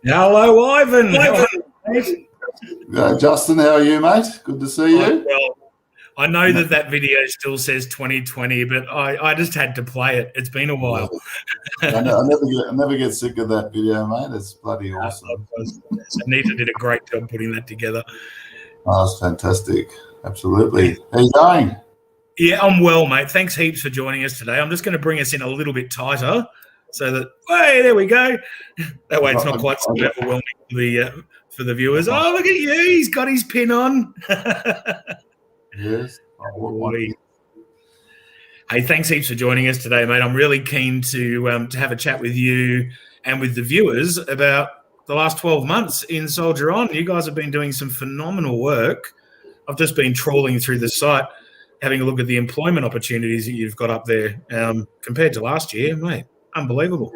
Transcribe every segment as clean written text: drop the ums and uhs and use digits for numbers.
Hello, Ivan. How are you, mate? Justin, how are you, mate? Good to see you. Well, I know that video still says 2020, but I just had to play it. It's been a while. I never get sick of that video, mate. It's bloody awesome. Anita did a great job putting that together. Oh, it's fantastic. Absolutely. How you going? Yeah, I'm well, mate. Thanks heaps for joining us today. I'm just going to bring us in a little bit tighter so that, hey, there we go. That way it's not quite so overwhelming for the viewers. Oh, look at you. He's got his pin on. Yes. Hey, thanks heaps for joining us today, mate. I'm really keen to have a chat with you and with the viewers about the last 12 months in Soldier On. You guys have been doing some phenomenal work. I've just been trawling through the site, having a look at the employment opportunities that you've got up there compared to last year, mate. Unbelievable.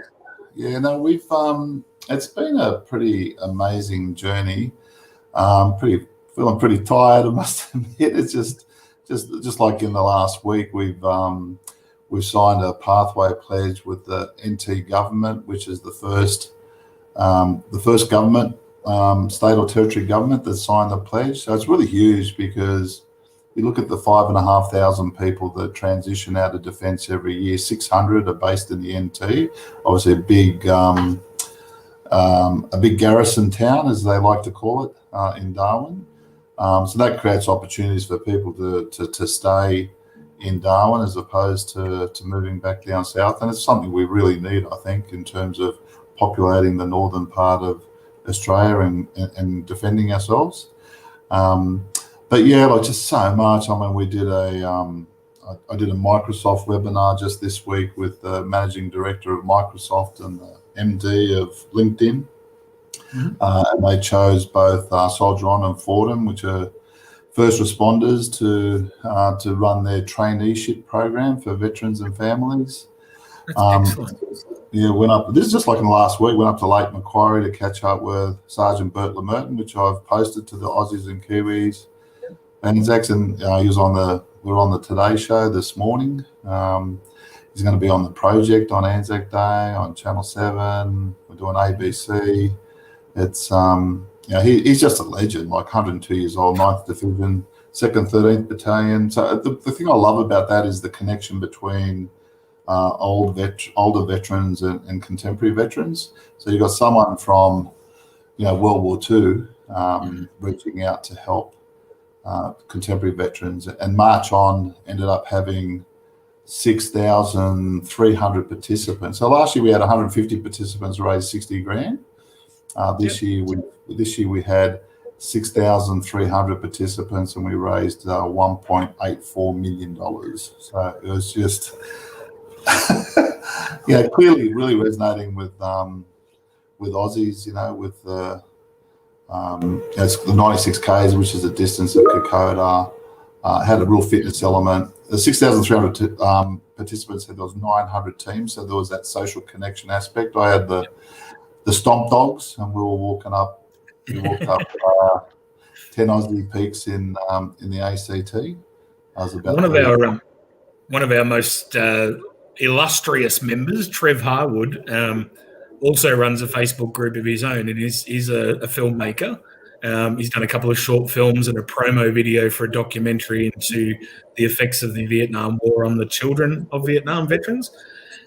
Yeah, no, it's been a pretty amazing journey. Feeling pretty tired, I must admit. It's just like in the last week, we've signed a pathway pledge with the NT government, which is the first government, state or territory government that signed the pledge. So it's really huge because you look at the 5,500 people that transition out of defence every year. 600 are based in the NT. Obviously, a big garrison town, as they like to call it, in Darwin. So that creates opportunities for people to stay in Darwin as opposed to moving back down south. And it's something we really need, I think, in terms of populating the northern part of Australia and defending ourselves. But yeah, like just so much. I mean, I did a Microsoft webinar just this week with the managing director of Microsoft and the MD of LinkedIn. And they chose both Soldier On and Fordham, which are first responders, to run their traineeship program for veterans and families. Excellent. Yeah, this is just like in the last week, went up to Lake Macquarie to catch up with Sergeant Bert Lemerton, which I've posted to the Aussies and Kiwis. And Jackson, we're on the Today Show this morning. He's going to be on the project on Anzac Day on Channel 7. We're doing ABC. It's he's just a legend, like 102 years old, 9th Division, 2nd 13th Battalion. So the thing I love about that is the connection between older veterans and contemporary veterans. So you've got someone from World War II reaching out to help contemporary veterans, and March On ended up having 6,300 participants. So last year we had 150 participants, raised 60 grand. This year we had 6,300 participants and we raised $1.84 million. So it was just clearly really resonating with Aussies, with it's the 96 Ks, which is the distance of Kokoda. Had a real fitness element. The 6,300 participants said there was 900 teams, so there was that social connection aspect. I had the stomp dogs, and we walked up 10 Aussie peaks in the ACT. I was about one of our most illustrious members, Trev Harwood, also runs a Facebook group of his own, and he's a filmmaker. He's done a couple of short films and a promo video for a documentary into the effects of the Vietnam War on the children of Vietnam veterans.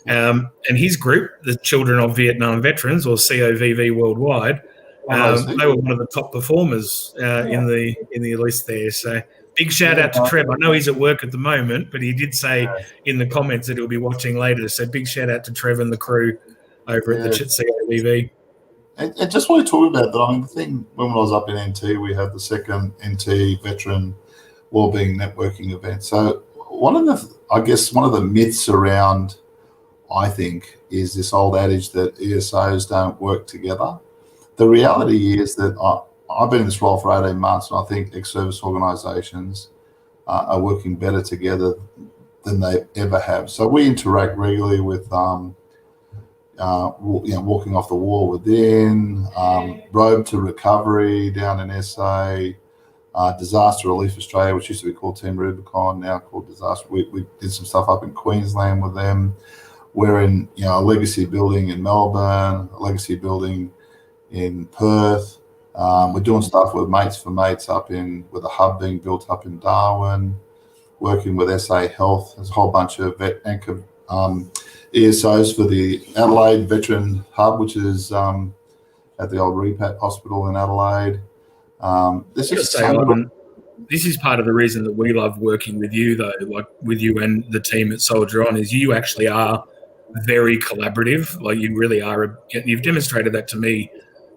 And his group, the Children of Vietnam Veterans, or COVV worldwide, they were one of the top performers in the list there. So big shout out to Trev. I know he's at work at the moment, but he did say in the comments that he'll be watching later. So big shout out to Trev and the crew over at the COVV. And just want to talk about that. I mean, the thing, when I was up in NT, we had the second NT Veteran Wellbeing Networking event. So one of the myths around, I think, is this old adage that ESOs don't work together. The reality is that I've been in this role for 18 months, and I think ex-service organisations are working better together than they ever have. So we interact regularly with walking off the wall within, Road to Recovery down in SA, Disaster Relief Australia, which used to be called Team Rubicon, now called Disaster. We did some stuff up in Queensland with them. We're in a legacy building in Melbourne, a legacy building in Perth. We're doing stuff with Mates for Mates with a hub being built up in Darwin, working with SA Health. There's a whole bunch of anchor ESOs for the Adelaide Veteran Hub, which is at the old Repat Hospital in Adelaide. This is part of the reason that we love working with you, though, like with you and the team at Soldier On, is you actually are very collaborative. Like, you really are. You've demonstrated that to me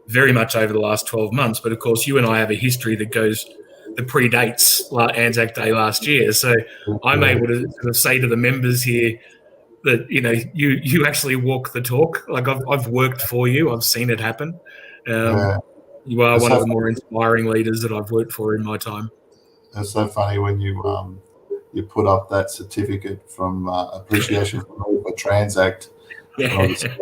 very much over the last 12 months. But of course, you and I have a history that predates Anzac Day last year. So I'm able to sort of say to the members here that, you actually walk the talk. Like, I've worked for you. I've seen it happen. You are one of the more inspiring leaders that I've worked for in my time. It's so funny when you put up that certificate from Appreciation for Transact, Transact,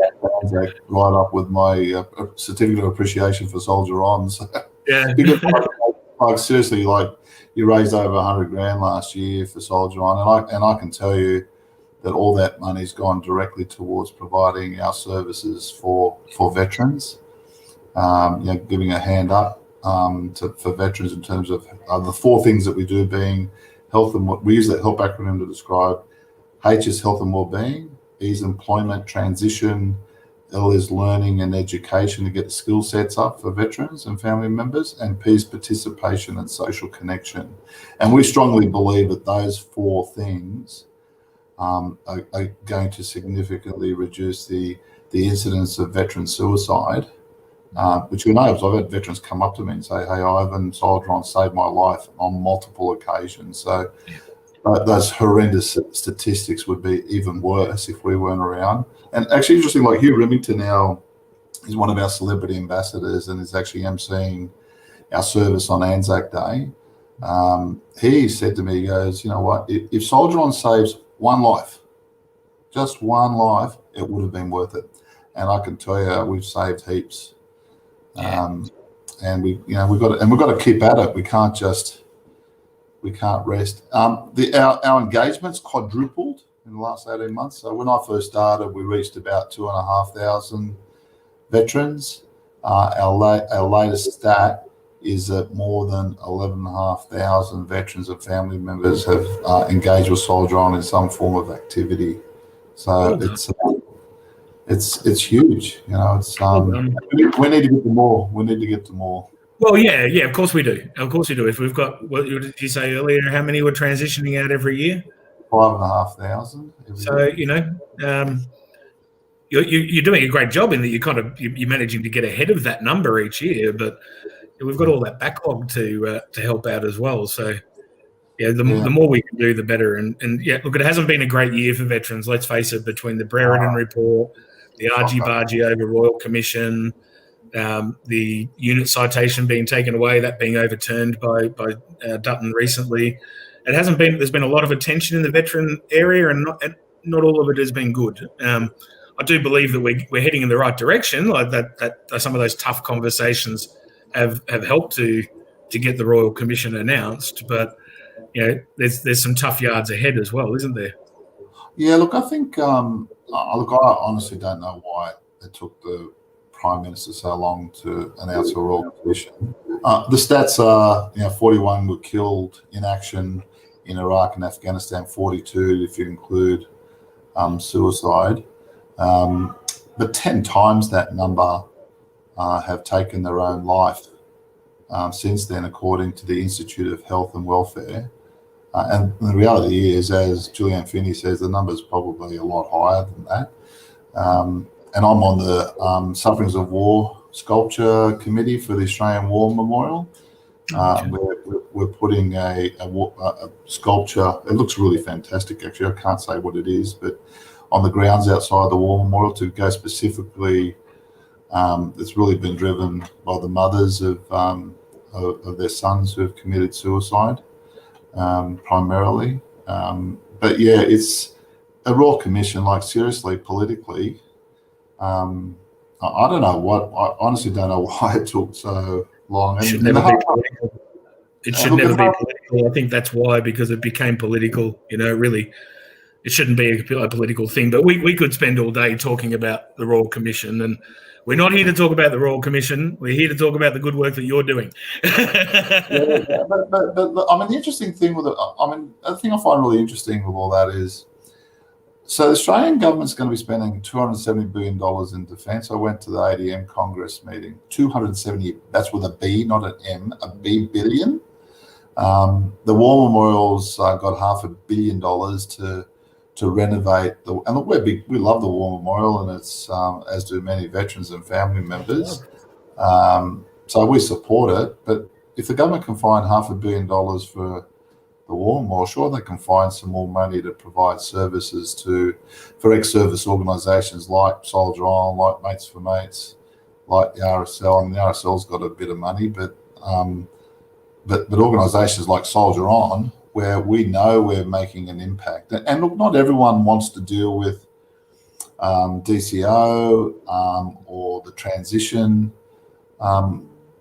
right up with my certificate of appreciation for Soldier On. So, because, like seriously, like, you raised over $100,000 last year for Soldier On, and I can tell you that all that money's gone directly towards providing our services for veterans. Giving a hand up for veterans in terms of the four things that we do, being health and we use that HELP acronym to describe. H is health and well-being, E is employment transition, L is learning and education to get the skill sets up for veterans and family members, and P is participation and social connection. And we strongly believe that those four things are going to significantly reduce the incidence of veteran suicide. Which I've had veterans come up to me and say, "Hey, Ivan, Soldier On saved my life on multiple occasions." So those horrendous statistics would be even worse if we weren't around. And actually, interesting, like Hugh Remington now is one of our celebrity ambassadors and is actually emceeing our service on Anzac Day. He said to me, he goes, "You know what? If Soldier On saves one life, just one life, it would have been worth it." And I can tell you, we've saved heaps. And we've got to keep at it. We can't rest. Our engagement's quadrupled in the last 18 months. So when I first started, we reached about 2,500 veterans. Our latest stat is that more than 11,500 veterans and family members have engaged with Soldier On in some form of activity. So it's huge. We need to get to more. We need to get to more. Well, yeah, of course we do. Of course we do. If we've got, what did you say earlier? How many were transitioning out every year? 5,500. So you're doing a great job in that you're managing to get ahead of that number each year, but we've got all that backlog to help out as well. So the more we can do, the better. And look, it hasn't been a great year for veterans. Let's face it. Between the Brereton report, the argy-bargy over Royal Commission, the unit citation being taken away, that being overturned by Dutton recently. There's been a lot of attention in the veteran area, and not all of it has been good. I do believe that we're heading in the right direction. Like that some of those tough conversations have helped to get the Royal Commission announced, but there's some tough yards ahead as well, isn't there? Yeah, look, I think I honestly don't know why it took the Prime Minister so long to announce a Royal Commission. The stats are, 41 were killed in action in Iraq and Afghanistan, 42 if you include suicide. But 10 times that number have taken their own life since then, according to the Institute of Health and Welfare. And the reality is, as Julianne Finney says, the number's probably a lot higher than that. And I'm on the Sufferings of War Sculpture Committee for the Australian War Memorial. We're putting a sculpture. It looks really fantastic, actually. I can't say what it is, but on the grounds outside the War Memorial to go specifically. It's really been driven by the mothers of their sons who have committed suicide, primarily. But yeah, it's a Royal Commission. Like, seriously, politically, I don't know I honestly don't know why it took so long. It should never be political. It should never be political. I think that's why, because it became political. It it shouldn't be a political thing. But we could spend all day talking about the Royal Commission, and we're not here to talk about the Royal Commission. We're here to talk about the good work that you're doing. Yeah, but I mean, the interesting thing with it, I mean, the thing I find really interesting with all that is, so the Australian government's going to be spending $270 billion in defence. I went to the ADM Congress meeting. 270, that's with a B, not an M, a B billion. The War Memorial's got $500 million to renovate and we love the War Memorial, and it's as do many veterans and family members. So we support it. But if the government can find $500 million for the War Memorial, sure they can find some more money to provide services for ex-service organisations like Soldier On, like Mates for Mates, like the RSL. I mean, the RSL's got a bit of money, but organisations like Soldier On, where we know we're making an impact. And look, not everyone wants to deal with DCO or the transition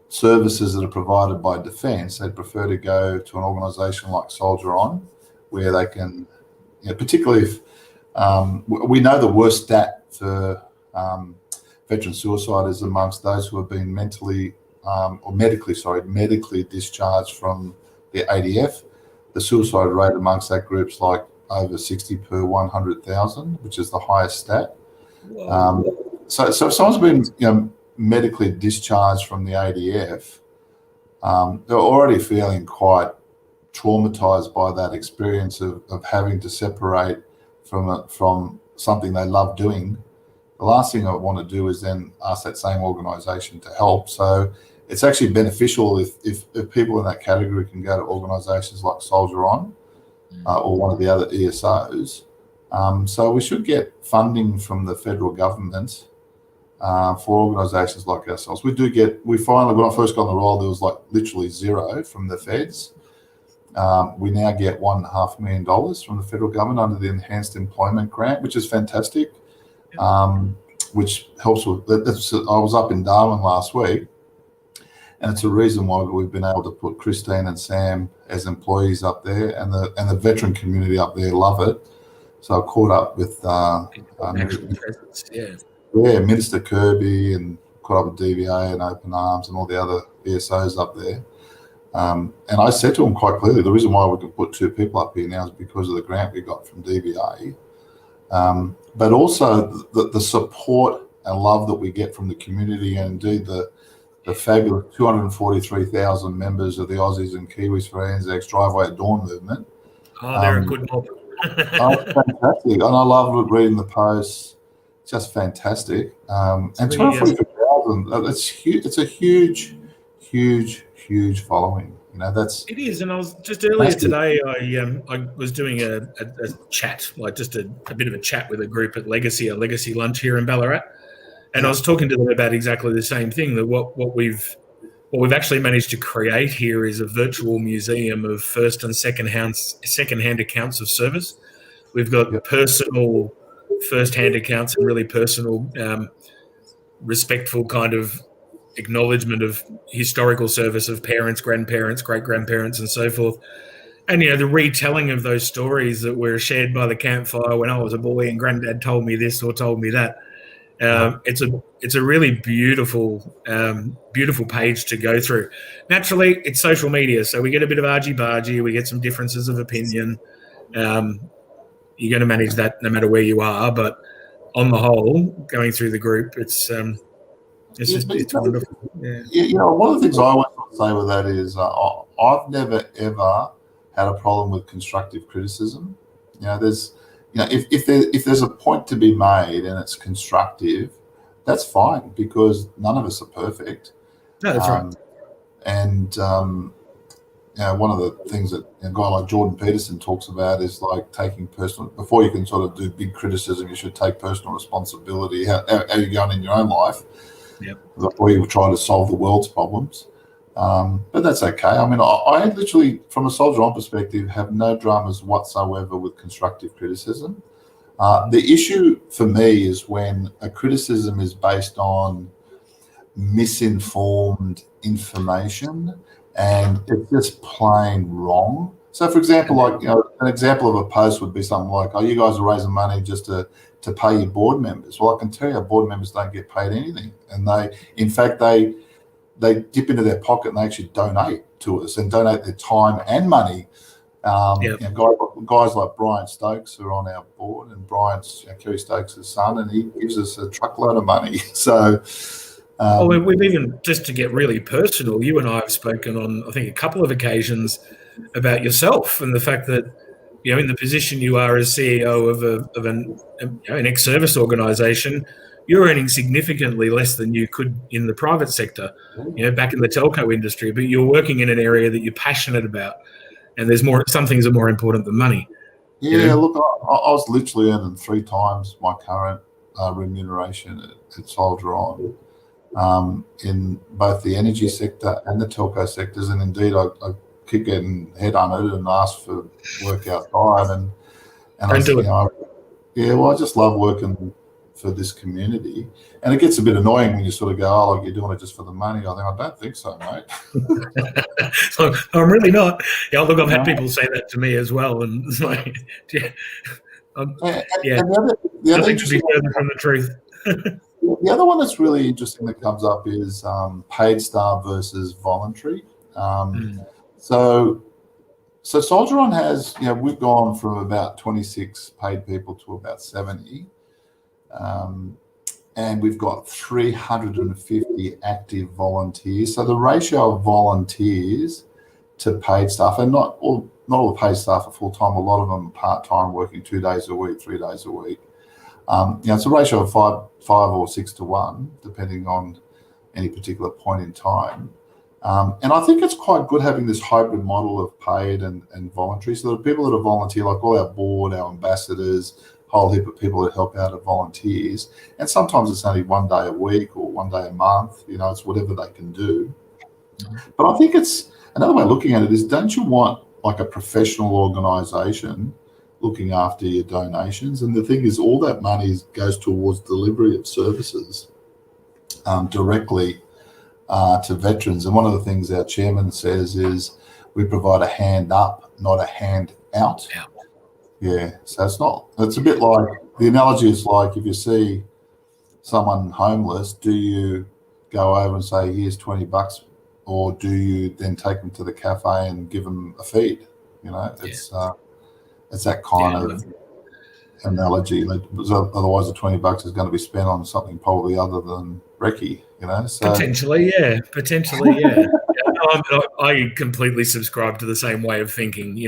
services that are provided by Defence. They'd prefer to go to an organisation like Soldier On, where they can, particularly if we know the worst stat for veteran suicide is amongst those who have been medically discharged from the ADF. The suicide rate amongst that group's like over 60 per 100,000, which is the highest stat. So if someone's been medically discharged from the ADF, they're already feeling quite traumatized by that experience of having to separate from something they love doing. The last thing I want to do is then ask that same organisation to help. So it's actually beneficial if people in that category can go to organisations like Soldier On or one of the other ESOs. So we should get funding from the federal government for organisations like ourselves. We finally, when I first got on the roll, there was like literally zero from the feds. We now get $1.5 million from the federal government under the Enhanced Employment Grant, which is fantastic, which helps with. I was up in Darwin last week, and it's a reason why we've been able to put Christine and Sam as employees up there, and the veteran community up there love it. So I caught up with Minister Kirby, and caught up with DVA and Open Arms and all the other ESOs up there. And I said to them quite clearly, the reason why we can put 2 people up here now is because of the grant we got from DVA, but also the support and love that we get from the community, and indeed the fabulous 243,000 members of the Aussies and Kiwis for ANZAC's Driveway at Dawn movement. Oh, they're a good mob. Fantastic. And I love reading the posts. Just fantastic. And 243,000, it's huge. It's a huge following. It is. And I was just earlier today, I was doing a chat, like just a bit of a chat with a group at a Legacy lunch here in Ballarat. And I was talking to them about exactly the same thing, that what we've actually managed to create here is a virtual museum of first and second-hand accounts of service. We've got personal first-hand accounts and really personal, respectful kind of acknowledgement of historical service of parents, grandparents, great-grandparents, and so forth. And, the retelling of those stories that were shared by the campfire when I was a boy and Granddad told me this or told me that. It's a really beautiful page to go through. Naturally, it's social media, so we get a bit of argy-bargy, we get some differences of opinion. You're going to manage that no matter where you are, but on the whole, going through the group, it's wonderful. Yeah. One of the things I always want to say with that is I've never ever had a problem with constructive criticism. If there's a point to be made and it's constructive, that's fine, because none of us are perfect. No, that's right. And one of the things that a guy like Jordan Peterson talks about is like taking personal, before you can sort of do big criticism, you should take personal responsibility. How you're going in your own life, before you try to solve the world's problems. But that's okay. I mean, I literally, from a Soldier On perspective, have no dramas whatsoever with constructive criticism. The issue for me is when a criticism is based on misinformed information and it's just plain wrong. So, for example, like, an example of a post would be something like, "Oh, you guys are raising money just to pay your board members." Well, I can tell you, our board members don't get paid anything, and in fact, they dip into their pocket and they actually donate to us and donate their time and money. Guys like Brian Stokes are on our board, and Brian's Kerry Stokes' son, and he gives us a truckload of money. So, we've even, just to get really personal, you and I have spoken on, I think, a couple of occasions about yourself and the fact that, in the position you are as CEO of an ex-service organisation, you're earning significantly less than you could in the private sector, back in the telco industry, but you're working in an area that you're passionate about, and some things are more important than money. Yeah, look, I was literally earning 3 times my current remuneration at Soldier On, in both the energy sector and the telco sectors, and indeed I keep getting headhunted and asked for work outside, and I just love working for this community. And it gets a bit annoying when you sort of go, "Oh, like, you're doing it just for the money." I don't think so, mate. So, I'm really not. Yeah, look, I've had people say that to me as well, and it's like, nothing could be further from the truth. The other one that's really interesting that comes up is paid staff versus voluntary. So Soldier On has, we've gone from about 26 paid people to about 70. And we've got 350 active volunteers. So the ratio of volunteers to paid staff, and not all the paid staff are full-time, a lot of them are part-time, working 2 days a week, 3 days a week. It's a ratio of 5 or 6 to 1, depending on any particular point in time. And I think it's quite good having this hybrid model of paid and voluntary. So the people that are volunteer, like all our board, our ambassadors, whole heap of people that help out are volunteers. And sometimes it's only 1 day a week or 1 day a month. It's whatever they can do. But I think it's another way of looking at it is, don't you want like a professional organisation looking after your donations? And the thing is, all that money goes towards delivery of services directly to veterans. And one of the things our chairman says is, we provide a hand up, not a hand out. Yeah, so it's a bit like, the analogy is like, if you see someone homeless, do you go over and say, "Here's $20, or do you then take them to the cafe and give them a feed? It's that kind of analogy. Otherwise, the $20 is going to be spent on something probably other than recce. So potentially, yeah. I completely subscribe to the same way of thinking.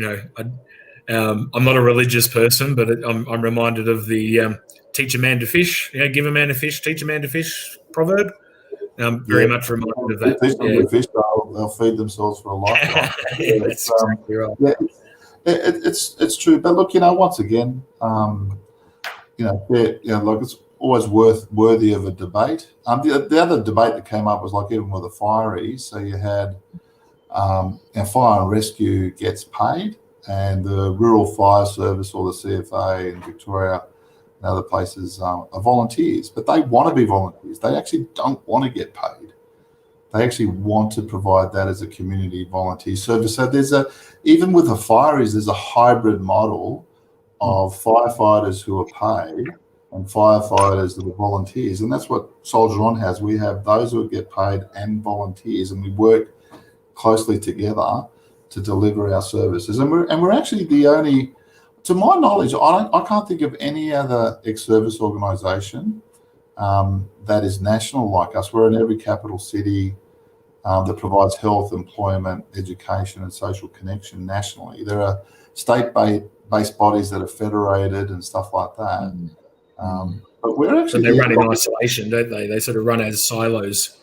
I'm not a religious person, but I'm reminded of the teach a man to fish, give a man a fish, teach a man to fish proverb. Very much reminded of that. Teach them to fish, they'll feed themselves for a lifetime. That's exactly right. Yeah, it's true. But look, once again, it's always worthy of a debate. The other debate that came up was like, even with the fireys. So you had fire and rescue gets paid, and the Rural Fire Service, or the CFA in Victoria and other places, are volunteers. But they want to be volunteers. They actually don't want to get paid. They actually want to provide that as a community volunteer service. So even with the fireys, there's a hybrid model of firefighters who are paid and firefighters that are volunteers. And that's what Soldier On has. We have those who get paid and volunteers, and we work closely together to deliver our services. And we're actually the only, to my knowledge, I can't think of any other ex-service organisation that is national like us. We're in every capital city that provides health, employment, education and social connection nationally. There are state-based bodies that are federated and stuff like that. But we're actually... But they run in isolation, don't they? They sort of run as silos.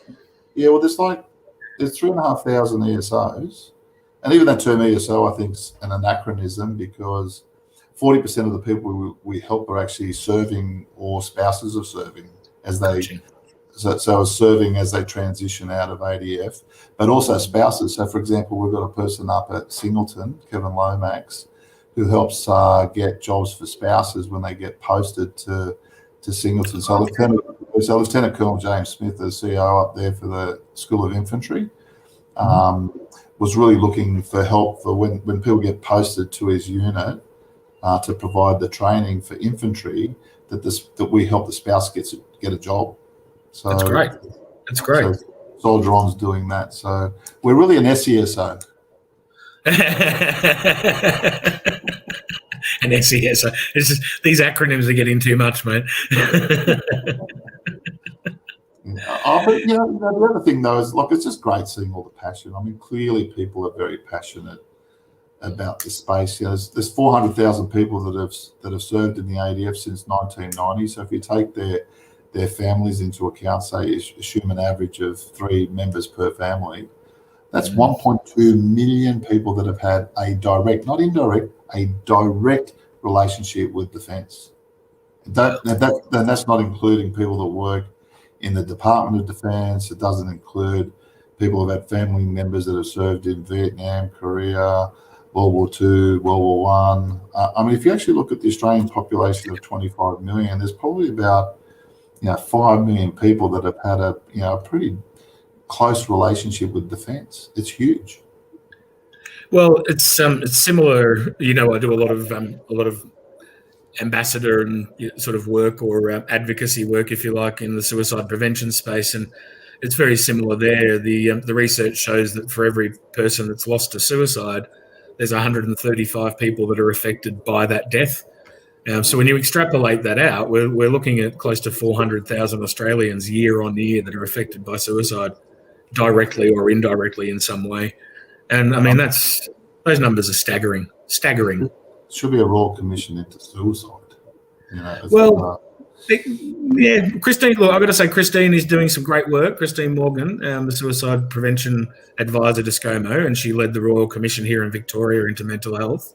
Yeah, well, there's 3,500 ESOs. And even that term ESO, I think, is an anachronism, because 40% of the people we help are actually serving or spouses of serving as they... So serving as they transition out of ADF, but also spouses. So, for example, we've got a person up at Singleton, Kevin Lomax, who helps get jobs for spouses when they get posted to Singleton. So Lieutenant Colonel James Smith, the CEO up there for the School of Infantry. was really looking for help for when people get posted to his unit to provide the training for infantry, that we help the spouse get a job. So That's great. That's great. So Soldier On's doing that. So we're really an SESO. An SESO. It's just, these acronyms are getting too much, mate. But the other thing though is, like, it's just great seeing all the passion. I mean, clearly people are very passionate about this space. There's 400,000 people that have served in the ADF since 1990. So if you take their families into account, say assume an average of 3 members per family, that's 1.2 million people that have had a direct, not indirect, a direct relationship with defence. That's not including people that work in the Department of Defence. It doesn't include people who've had family members that have served in Vietnam, Korea, World War II, World War One. I mean, if you actually look at the Australian population of 25 million, there's probably about 5 million people that have had a pretty close relationship with defence. It's huge. Well, it's similar. I do a lot of ambassador and sort of work, or advocacy work, if you like, in the suicide prevention space, and it's very similar there. The research shows that for every person that's lost to suicide, there's 135 people that are affected by that death. So when you extrapolate that out, we're looking at close to 400,000 Australians year on year that are affected by suicide, directly or indirectly in some way. And I mean, those numbers are staggering. Staggering. Should be a royal commission into suicide. Christine. Look, I've got to say, Christine is doing some great work. Christine Morgan, the suicide prevention advisor to ScoMo, and she led the Royal Commission here in Victoria into mental health.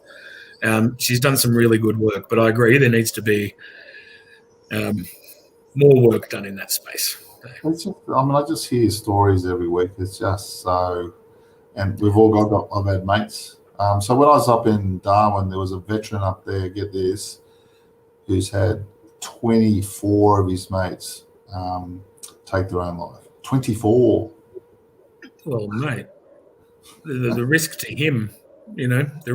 She's done some really good work, but I agree there needs to be more work done in that space. I just hear stories every week. It's just so, and we've all I've had mates. So when I was up in Darwin, there was a veteran up there, get this, who's had 24 of his mates take their own life. 24. Well, mate, the risk to him, again, the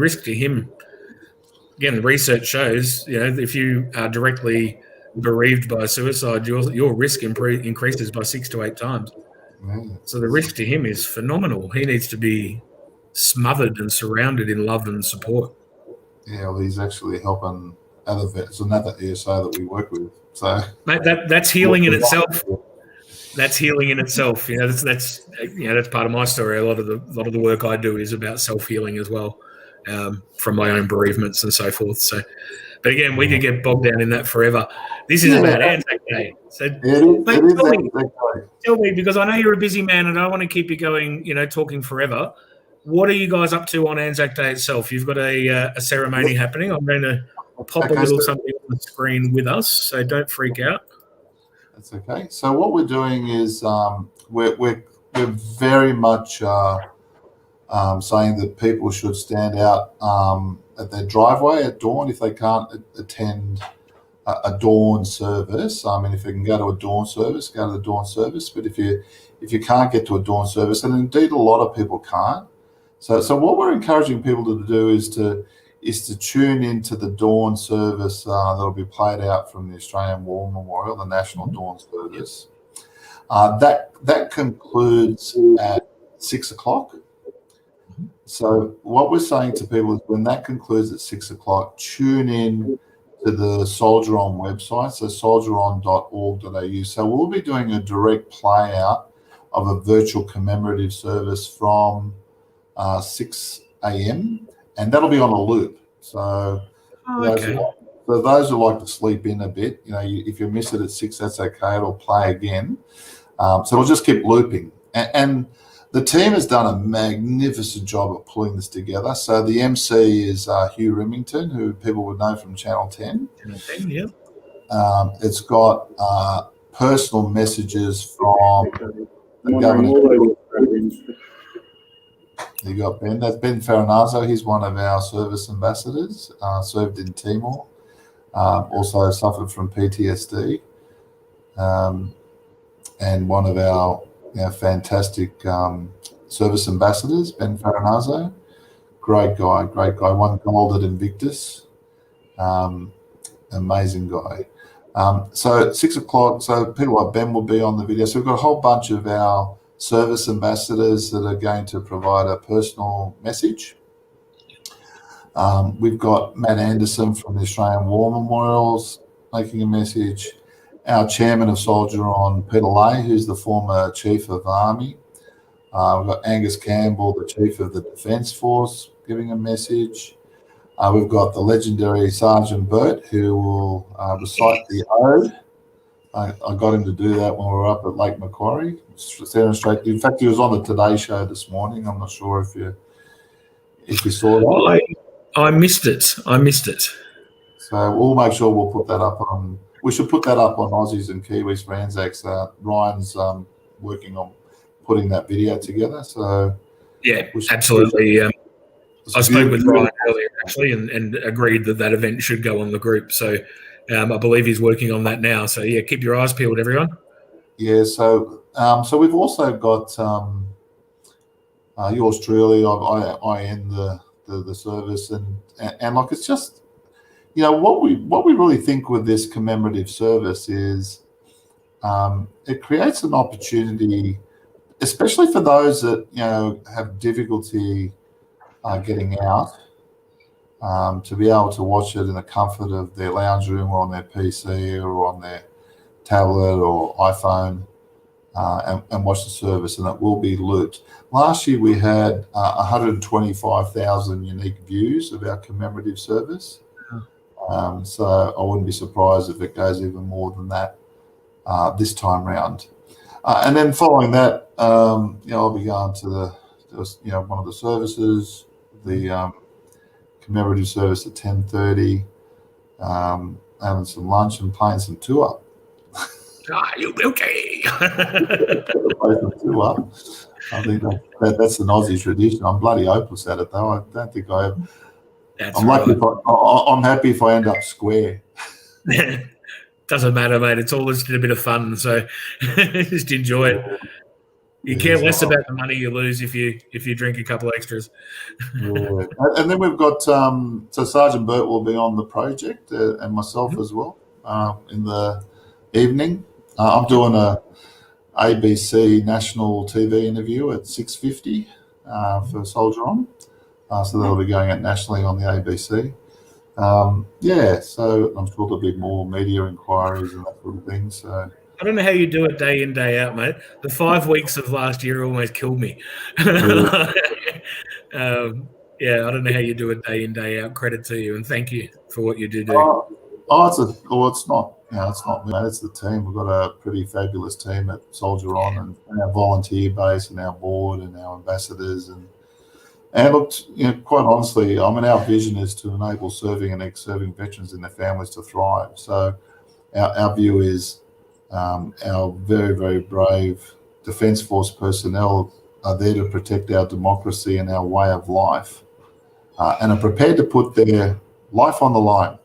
research shows, if you are directly bereaved by suicide, your risk increases by 6 to 8 times. So the risk to him is phenomenal. He needs to be smothered and surrounded in love and support. Yeah, well, he's actually helping other vets, another ESO that we work with. So mate, that's healing in itself. That's healing in itself. That's part of my story. A lot of the work I do is about self-healing as well, from my own bereavements and so forth. So, but again, we could get bogged down in that forever. This is about Anzac Day. So, tell me, because I know you're a busy man and I don't want to keep you going, talking forever. What are you guys up to on Anzac Day itself? You've got a ceremony happening. I'm going to pop a little something on the screen with us, so don't freak out. That's okay. So what we're doing is we're very much saying that people should stand out at their driveway at dawn if they can't attend a dawn service. I mean, if you can go to a dawn service, go to the dawn service. But if you can't get to a dawn service, and indeed a lot of people can't. So what we're encouraging people to do is to tune into the dawn service that'll be played out from the Australian War Memorial, the National Dawn Service. That concludes at 6 o'clock. So what we're saying to people is, when that concludes at 6 o'clock, tune in to the Soldier On website, so soldieron.org.au. So we'll be doing a direct play out of a virtual commemorative service from 6 a.m. and that'll be on a loop. So for those who like to sleep in a bit, if you miss it at 6, that's okay. It'll play again. So it'll just keep looping. And the team has done a magnificent job of pulling this together. So the MC is Hugh Remington, who people would know from Channel 10. Channel 10, yeah. It's got personal messages from the governor. You got Ben. That's Ben Farinazzo. He's one of our service ambassadors, served in Timor, also suffered from PTSD, and one of our fantastic service ambassadors, Ben Farinazzo. Great guy. Won gold at Invictus. Amazing guy. So 6 o'clock, so people like Ben will be on the video. So we've got a whole bunch of our service ambassadors that are going to provide a personal message. We've got Matt Anderson from the Australian War Memorials making a message. Our chairman of Soldier On, Peter Lay, who's the former chief of Army. We've got Angus Campbell, the chief of the Defence Force, giving a message. We've got the legendary Sergeant Burt, who will recite the ode. I got him to do that when we were up at Lake Macquarie. In fact, he was on the Today Show this morning. I'm not sure if you saw that. I missed it. So we'll make sure we'll put that up on. We should put that up on Aussies and Kiwis for Anzacs. Ryan's working on putting that video together. So yeah, absolutely. I spoke with Ryan earlier actually, and agreed that event should go on the group. So I believe he's working on that now. So yeah, keep your eyes peeled, everyone. Yeah. So we've also got yours truly. I end the service and like it's just, you know, what we really think with this commemorative service is it creates an opportunity, especially for those that, you know, have difficulty getting out, to be able to watch it in the comfort of their lounge room or on their PC or on their tablet or iPhone, and watch the service, and it will be looped. Last year we had 125,000 unique views of our commemorative service. So I wouldn't be surprised if it goes even more than that this time round. And then following that, you know, I'll be going to one of the services, the commemorative service at 10:30, having some lunch and playing some tour. You okay? I think that's an Aussie tradition. I'm bloody hopeless at it though. I don't think I have. I'm happy if I end up square. Doesn't matter, mate. It's all just a bit of fun, so just enjoy it. You care less about the money you lose if you drink a couple extras. Yeah. And then we've got so Sergeant Burt will be on the project and myself as well in the evening. I'm doing a ABC national TV interview at 6:50 for Soldier On. So that'll be going out nationally on the ABC. Yeah, so I'm sure there'll be more media inquiries and that sort of thing. So I don't know how you do it day in, day out, mate. The 5 weeks of last year almost killed me. Yeah, I don't know how you do it day in, day out. Credit to you, and thank you for what you do. It's not. You know, it's not me, mate. It's the team. We've got a pretty fabulous team at Soldier On, and our volunteer base, and our board, and our ambassadors, and look, you know, quite honestly, I mean, our vision is to enable serving and ex-serving veterans and their families to thrive. So, our view is our very, very brave Defence Force personnel are there to protect our democracy and our way of life, and are prepared to put their life on the line.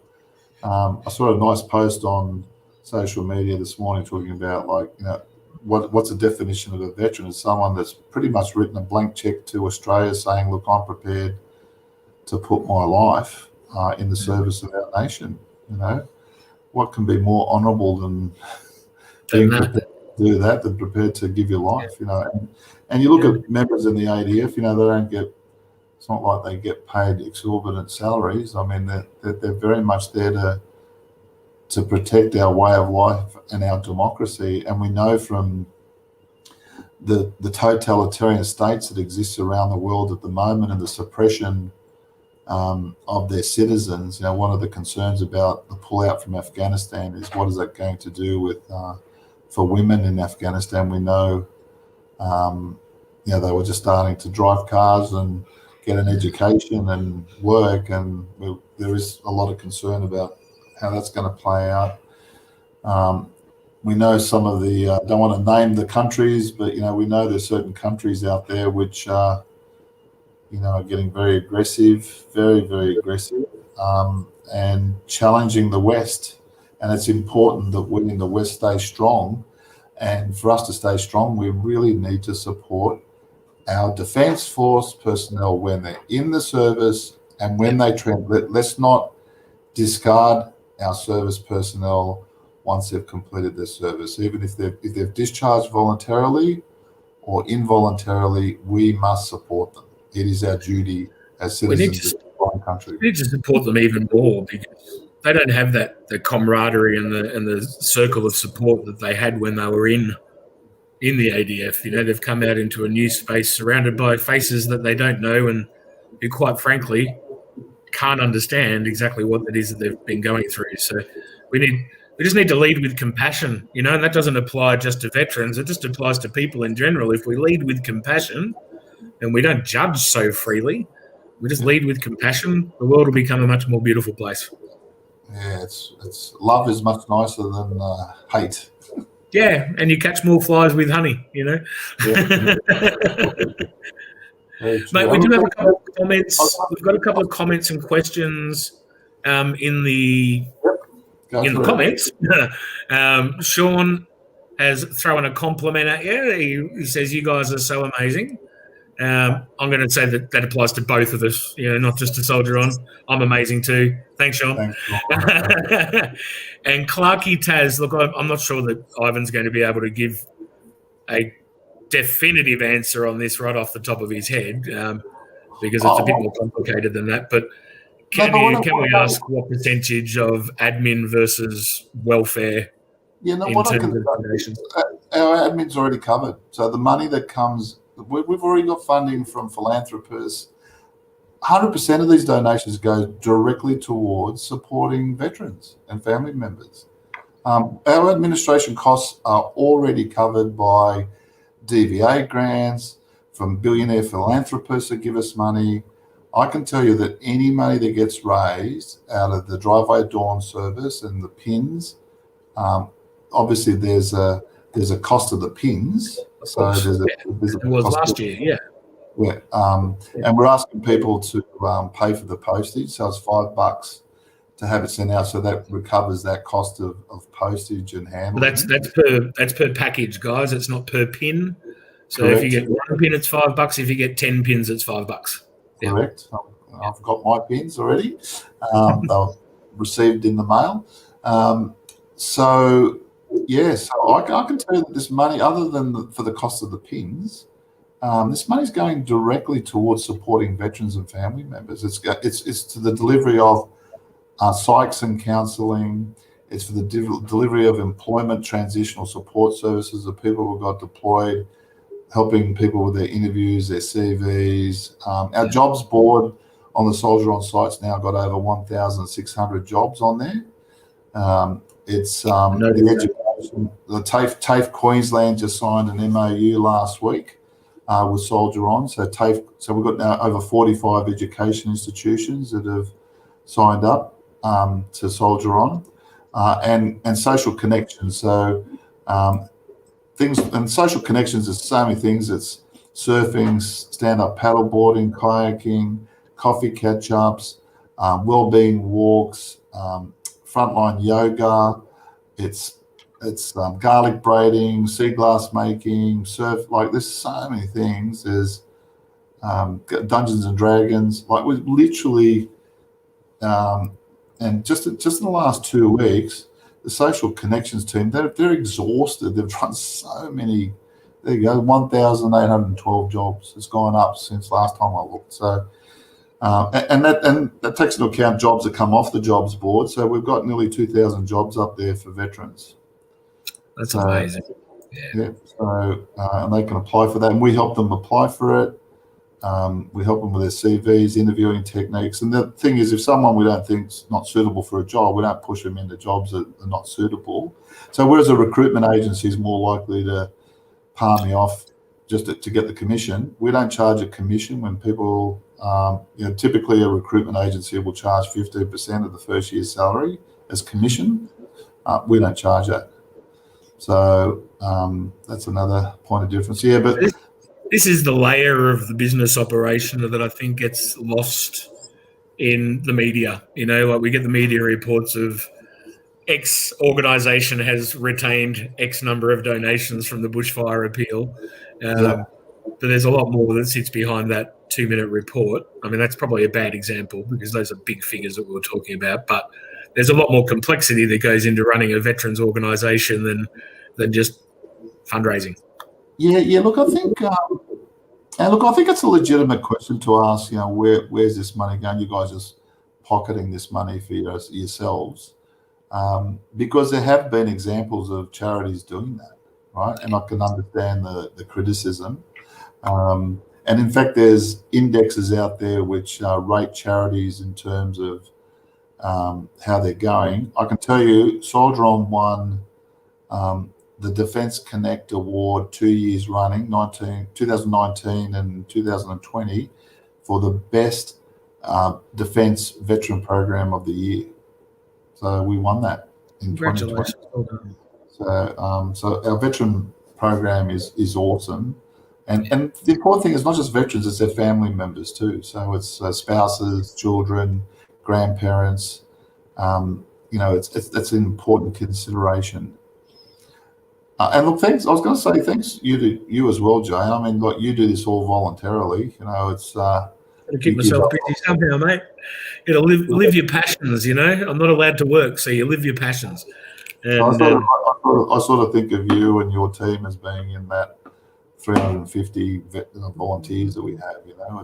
I saw a nice post on social media this morning talking about, like, you know, what's the definition of a veteran? Is someone that's pretty much written a blank check to Australia saying, look, I'm prepared to put my life in the service of our nation. You know, what can be more honourable than being prepared to do that, than prepared to give your life, you know? And you look at members in the ADF, you know, they don't get, it's not like they get paid exorbitant salaries. I mean, they're very much there to protect our way of life and our democracy. And we know from the totalitarian states that exist around the world at the moment and the suppression of their citizens, you know, one of the concerns about the pullout from Afghanistan is what is that going to do with for women in Afghanistan. We know, you know, they were just starting to drive cars and get an education and work, and there is a lot of concern about how that's going to play out. We know some of the, don't want to name the countries, but, you know, we know there's certain countries out there which are, you know, are getting very aggressive, very, very aggressive, and challenging the West. And it's important that we in the West stay strong. And for us to stay strong, we really need to support our Defence Force personnel when they're in the service and when they let's not discard our service personnel once they've completed their service. Even if they've discharged voluntarily or involuntarily, we must support them. It is our duty as citizens of the foreign country. We need to support them even more because they don't have the camaraderie and the circle of support that they had when they were in the ADF. They've come out into a new space surrounded by faces that they don't know and who, quite frankly, can't understand exactly what it is that they've been going through. So we just need to lead with compassion, and that doesn't apply just to veterans. It just applies to people in general. If we lead with compassion and we don't judge so freely, we just lead with compassion, the world will become a much more beautiful place. Yeah, it's love is much nicer than hate. Yeah, and you catch more flies with honey, Yeah. Mate, we do have a couple of comments. We've got a couple of comments and questions in the comments. Sean has thrown a compliment at you. He says you guys are so amazing. I'm going to say that applies to both of us, not just to Soldier On. I'm amazing too. Thanks, Sean. Thanks, And Clarky Taz, look, I'm not sure that Ivan's going to be able to give a definitive answer on this right off the top of his head because it's a bit more complicated than that. But can we ask what percentage of admin versus welfare in terms of donations? Our admin's already covered. So the money that comes, we've already got funding from philanthropists. 100% of these donations go directly towards supporting veterans and family members. Our administration costs are already covered by DVA grants from billionaire philanthropists that give us money. I can tell you that any money that gets raised out of the Driveway Dawn service and the pins, obviously there's a cost of the pins. So there's it was last year, yeah. Yeah, and we're asking people to pay for the postage, so it's $5 to have it sent out, so that recovers that cost of postage and handling. Well, that's per package, guys. It's not per pin. So Correct. If you get one pin, it's $5. If you get 10 pins, it's $5. Yeah. Correct. I've got my pins already. They're received in the mail. So I can tell you that this money, other than for the cost of the pins. This money is going directly towards supporting veterans and family members. It's to the delivery of psychs and counselling. It's for the delivery of employment transitional support services of people who got deployed, helping people with their interviews, their CVs. Our jobs board on the Soldier On Site's now got over 1,600 jobs on there. It's the education. The TAFE Queensland just signed an MOU last week. With Soldier On. So we've got now over 45 education institutions that have signed up to Soldier On, and social connections. So things and social connections is so many things. It's surfing, stand-up paddleboarding, kayaking, coffee catch-ups, well-being walks, frontline yoga. It's garlic braiding, sea glass making, surf. There's so many things. There's Dungeons and Dragons. We literally, and just in the last 2 weeks, the social connections team, they're exhausted. They've run so many. There you go, 1,812 jobs. It's gone up since last time I looked. So, and that takes into account jobs that come off the jobs board. So we've got nearly 2,000 jobs up there for veterans. That's amazing. Yeah. So and they can apply for that, and we help them apply for it. We help them with their CVs, interviewing techniques. And the thing is, if someone we don't think is not suitable for a job, we don't push them into jobs that are not suitable. So whereas a recruitment agency is more likely to palm me off just to get the commission, we don't charge a commission when people. Typically a recruitment agency will charge 15% of the first year's salary as commission. We don't charge that. So that's another point of difference. Yeah, but this is the layer of the business operation that I think gets lost in the media. We get the media reports of X organisation has retained X number of donations from the bushfire appeal. but there's a lot more that sits behind that 2-minute report. I mean, that's probably a bad example because those are big figures that we were talking about, but there's a lot more complexity that goes into running a veterans organisation than just fundraising. Yeah. Look, I think, I think it's a legitimate question to ask. You know, where's this money going? You guys just pocketing this money for yourselves, because there have been examples of charities doing that, right? And I can understand the criticism. And in fact, there's indexes out there which rate charities in terms of how they're going. I can tell you, Soldier On won the Defence Connect Award 2 years running, 2019 and 2020, for the best defence veteran program of the year. So we won that in 2020. So our veteran program is awesome. And the important thing is not just veterans, it's their family members too. So it's spouses, children, grandparents. That's an important consideration. And look, thanks. I was going to say thanks you as well, Jay. I mean, like, you do this all voluntarily. You know, it's to keep myself busy somehow, mate. You know, live your passions. You know, I'm not allowed to work, so you live your passions. And, I sort of think of you and your team as being in that 350 volunteers that we have. You know,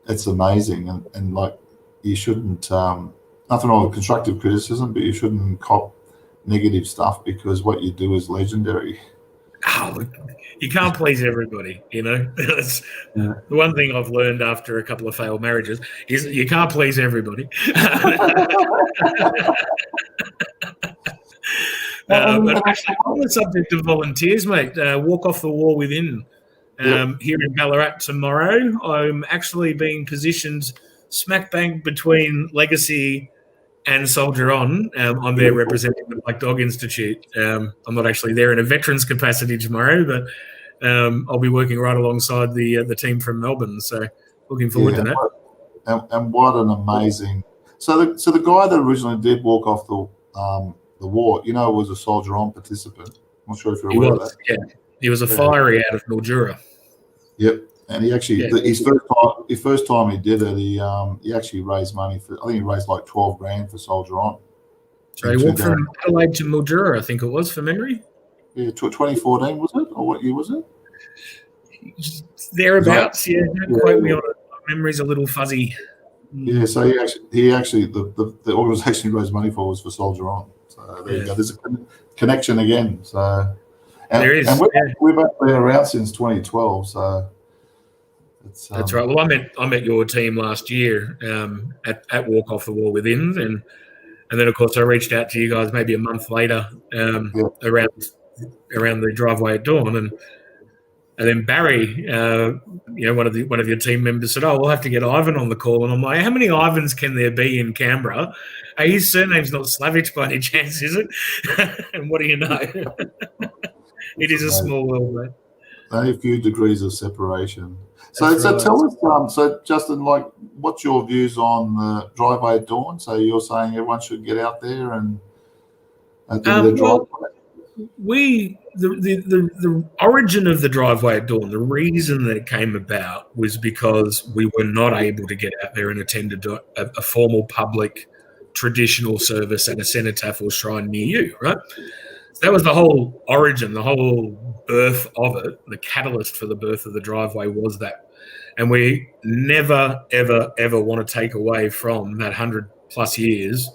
it's amazing, and like, you shouldn't. Nothing wrong with constructive criticism, but you shouldn't cop negative stuff, because what you do is legendary. Oh, you can't please everybody, you know. That's the one thing I've learned after a couple of failed marriages is you can't please everybody. But actually, on the subject of volunteers, mate, Walk Off the Wall Within here in Ballarat tomorrow. I'm actually being positioned smack bang between Legacy and Soldier On. I'm there representing the Black Dog Institute. I'm not actually there in a veterans capacity tomorrow, but I'll be working right alongside the team from Melbourne. So looking forward to that. And what an amazing! So the guy that originally did walk off the wall, you know, was a Soldier On participant. I'm not sure if you're aware of that. Yeah, he was a fiery out of Mildura. Yep. And he actually, his first time he did it, he actually raised money for, I think he raised like 12 grand for Soldier On. So he walked from Adelaide to Mildura, I think it was, from memory. Yeah, 2014 was it, or what year was it? Thereabouts. Yeah, don't quote me on it. My memory's a little fuzzy. Yeah, so he actually the organisation he raised money for was for Soldier On. So there you go. There's a connection again. So there is. And we've been around since 2012. So. That's right. Well, I met your team last year at Walk Off the Wall Within, and then of course I reached out to you guys maybe a month later around the driveway at dawn, and then Barry, one of your team members said, "Oh, we'll have to get Ivan on the call," and I'm like, "How many Ivans can there be in Canberra? His surname's not Slavic by any chance, is it?" And what do you know? It is a small world, mate. Only a few degrees of separation. So tell us, so Justin, like, what's your views on the driveway at dawn? So you're saying everyone should get out there and do their driveway? The origin of the driveway at dawn, the reason that it came about was because we were not able to get out there and attend a formal public traditional service at a cenotaph or shrine near you, right? So that was the whole origin, the whole birth of it. The catalyst for the birth of the driveway was that. And we never, ever, ever want to take away from that 100+ years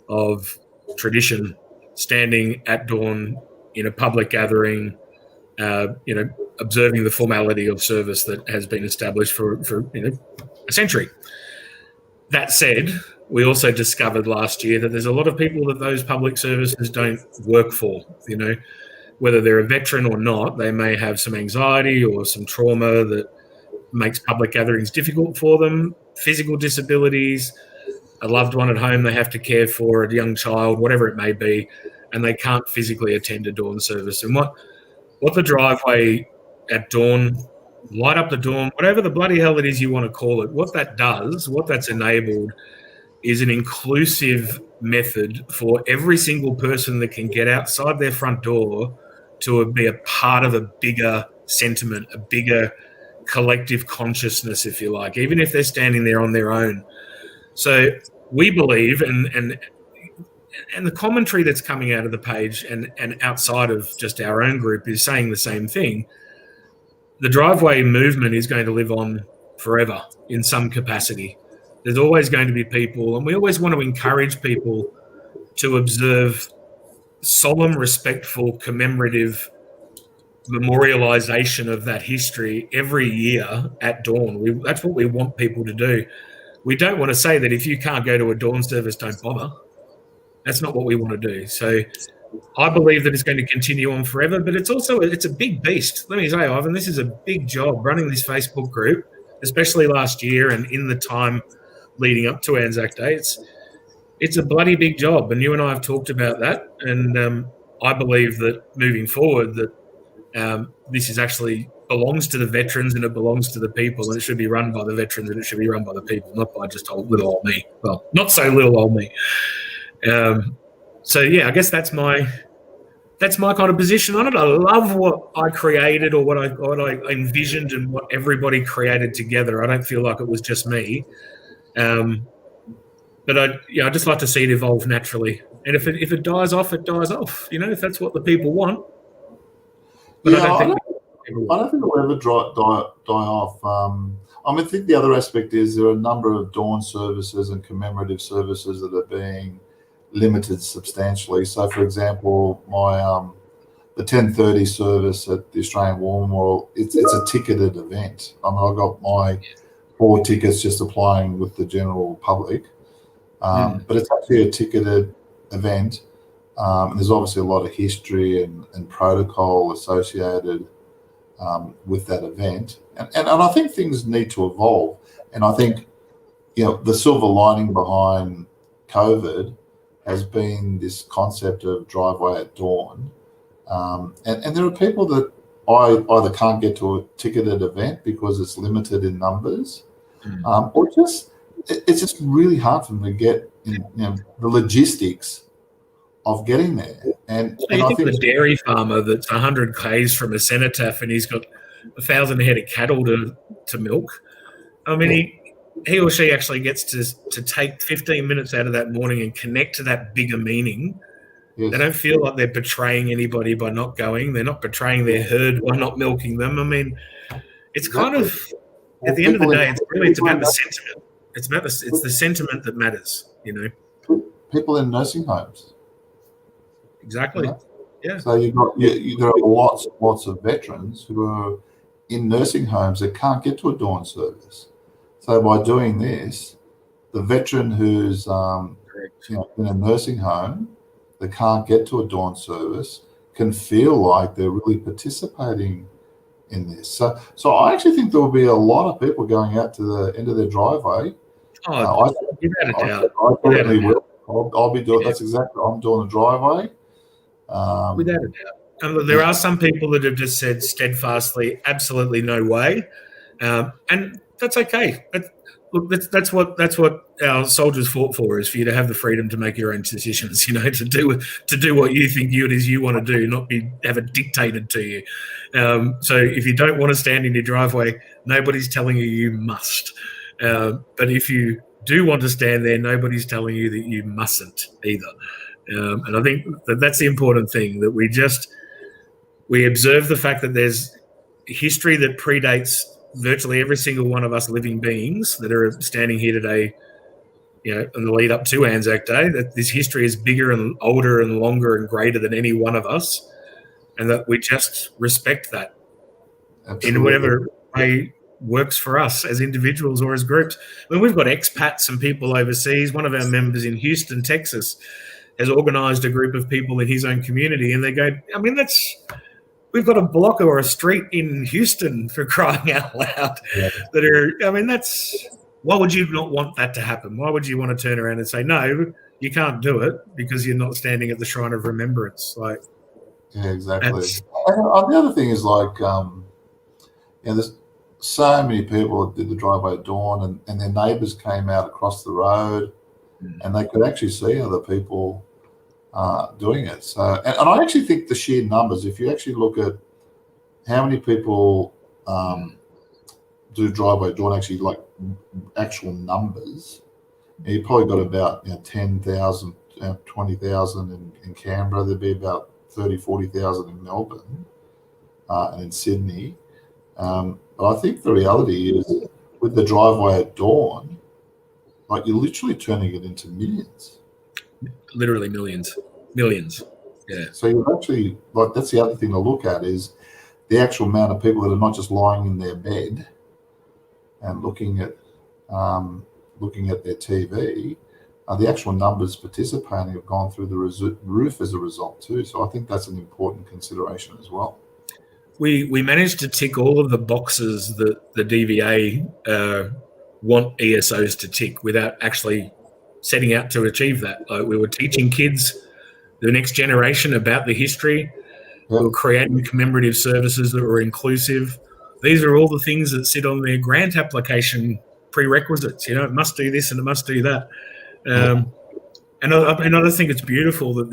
of tradition, standing at dawn in a public gathering, observing the formality of service that has been established for a century. That said, we also discovered last year that there's a lot of people that those public services don't work for. You know, whether they're a veteran or not, they may have some anxiety or some trauma that makes public gatherings difficult for them, physical disabilities, a loved one at home they have to care for, a young child, whatever it may be, and they can't physically attend a dawn service. And what the driveway at dawn, light up the dawn, whatever the bloody hell it is you want to call it, what that does, what that's enabled is an inclusive method for every single person that can get outside their front door to be a part of a bigger sentiment, a bigger collective consciousness, if you like, even if they're standing there on their own. So we believe, and the commentary that's coming out of the page and outside of just our own group is saying the same thing. The driveway movement is going to live on forever in some capacity. There's always going to be people, and we always want to encourage people to observe solemn, respectful, commemorative memorialization of that history every year at dawn. That's what we want people to do. We don't want to say that if you can't go to a dawn service, don't bother. That's not what we want to do. So I believe that it's going to continue on forever, but it's a big beast. Let me say, Ivan, this is a big job running this Facebook group, especially last year and in the time leading up to Anzac Day. It's a bloody big job, and you and I have talked about that. And I believe that moving forward, that this is actually belongs to the veterans and it belongs to the people, and it should be run by the veterans and it should be run by the people, not by just little old me. Well, not so little old me. So yeah, I guess that's my kind of position on it. I love what I created or what I envisioned and what everybody created together. I don't feel like it was just me. But I just like to see it evolve naturally. And if it dies off, it dies off. If that's what the people want. But I don't think it will ever die off. I think the other aspect is there are a number of dawn services and commemorative services that are being limited substantially. So, for example, my the 10:30 service at the Australian War Memorial, it's a ticketed event. I got my 4 tickets just applying with the general public, but it's actually a ticketed event. And there's obviously a lot of history and protocol associated with that event. And I think things need to evolve. And I think, the silver lining behind COVID has been this concept of driveway at dawn. And there are people that either can't get to a ticketed event because it's limited in numbers, or it's just really hard for them to get the logistics of getting there. And I think the dairy farmer that's 100 k's from a cenotaph and he's got 1,000 head of cattle to milk. I mean, he or she actually gets to take 15 minutes out of that morning and connect to that bigger meaning. Yes. They don't feel like they're betraying anybody by not going. They're not betraying their herd by not milking them. I mean, it's kind of, at the end of the day, it's about the sentiment. It's the sentiment that matters, People in nursing homes. Exactly. Yeah. So there are lots of veterans who are in nursing homes that can't get to a dawn service. So by doing this, the veteran who's in a nursing home that can't get to a dawn service can feel like they're really participating in this. So I actually think there will be a lot of people going out to the end of their driveway. Oh, without a doubt. I certainly will. I'll be doing. That's exactly. I'm doing a driveway. Without a doubt. And there are some people that have just said steadfastly, absolutely no way, and that's okay. That's what our soldiers fought for, is for you to have the freedom to make your own decisions. To do what you think you want to do, not have it dictated to you. So if you don't want to stand in your driveway, nobody's telling you must. But if you do want to stand there, nobody's telling you that you mustn't either. And I think that's the important thing, that we observe the fact that there's history that predates virtually every single one of us living beings that are standing here today, in the lead up to Anzac Day, that this history is bigger and older and longer and greater than any one of us, and that we just respect that. Absolutely. In whatever way works for us as individuals or as groups. I mean, we've got expats and people overseas. One of our members in Houston, Texas, has organised a group of people in his own community, and they go, we've got a block or a street in Houston, for crying out loud, why would you not want that to happen? Why would you want to turn around and say, no, you can't do it because you're not standing at the Shrine of Remembrance? Yeah, exactly. The other thing is there's so many people that did the driveway at dawn, and their neighbours came out across the road and they could actually see other people doing it. So, and I actually think the sheer numbers, if you actually look at how many people do driveway door, and actually like actual numbers? You probably got about 10,000, 20,000 in Canberra. There'd be about 30, 40,000 in Melbourne and in Sydney. But I think the reality is with the driveway at dawn, like you're literally turning it into millions. Literally millions. Yeah. So you're actually, like, that's the other thing to look at is the actual amount of people that are not just lying in their bed and looking at their TV. The actual numbers participating have gone through the roof as a result too. So I think that's an important consideration as well. We managed to tick all of the boxes that the DVA want ESOs to tick without actually setting out to achieve that. Like, we were teaching kids, the next generation, about the history. We were creating commemorative services that were inclusive. These are all the things that sit on their grant application prerequisites. It must do this and it must do that. And I think it's beautiful that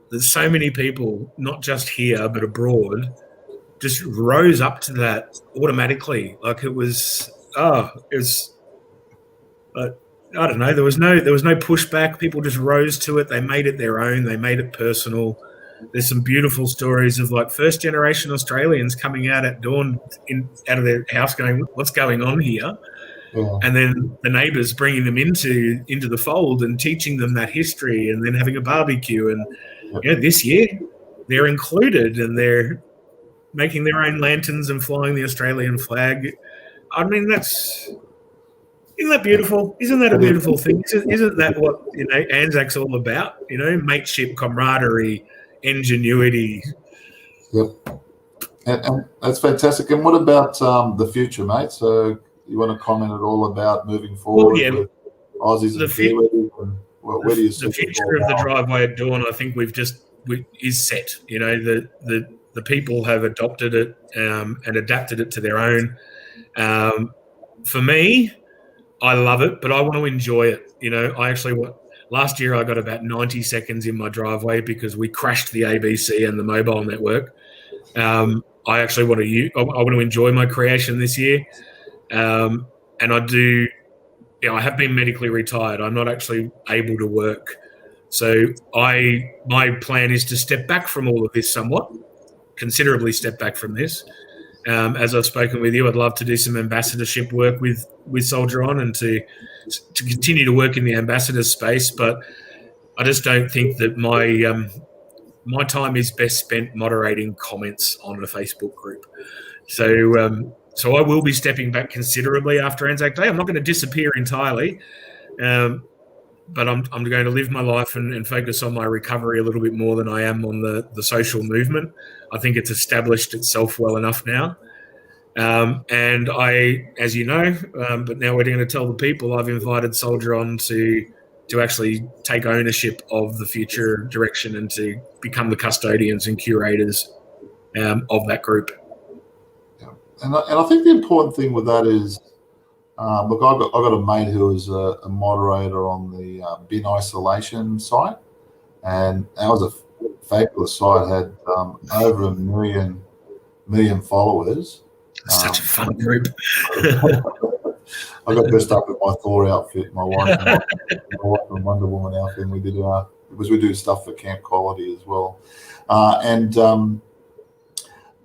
that so many people, not just here but abroad, just rose up to that automatically. Like it was I don't know. There was no pushback. People just rose to it. They made it their own. They made it personal. There's some beautiful stories of like first generation Australians coming out at dawn out of their house going, "What's going on here?" Yeah. And then the neighbours bringing them into the fold and teaching them that history, and then having a barbecue. And this year they're included and they're making their own lanterns and flying the Australian flag. I mean, isn't that beautiful? Isn't that a beautiful thing? Isn't that what Anzac's all about? Mateship, camaraderie, ingenuity. Yep, and that's fantastic. And what about the future, mate? So you want to comment at all about moving forward with Aussies and Kiwis? And where do you see the future of the driveway at dawn? I think is set. The people have adopted it and adapted it to their own. For me, I love it, but I want to enjoy it. Last year I got about 90 seconds in my driveway because we crashed the ABC and the mobile network. I actually want to enjoy my creation this year. And I do, I have been medically retired. I'm not actually able to work. So my plan is to step back from all of this somewhat, considerably step back from this. As I've spoken with you, I'd love to do some ambassadorship work with Soldier On and to continue to work in the ambassador space. But I just don't think that my time is best spent moderating comments on a Facebook group. So I will be stepping back considerably after Anzac Day. I'm not going to disappear entirely, but I'm going to live my life and focus on my recovery a little bit more than I am on the social movement. I think it's established itself well enough now. And I, as you know, but now we're going to tell the people, I've invited Soldier On to actually take ownership of the future direction and to become the custodians and curators of that group. Yeah. And I think the important thing with that is, look, I've got a mate who is a moderator on the bin isolation site, and that was a fabulous site, had over 1 million followers. Such a fun group. I got dressed up in my Thor outfit, my wife and Wonder Woman outfit, and we do stuff for Camp Quality as well.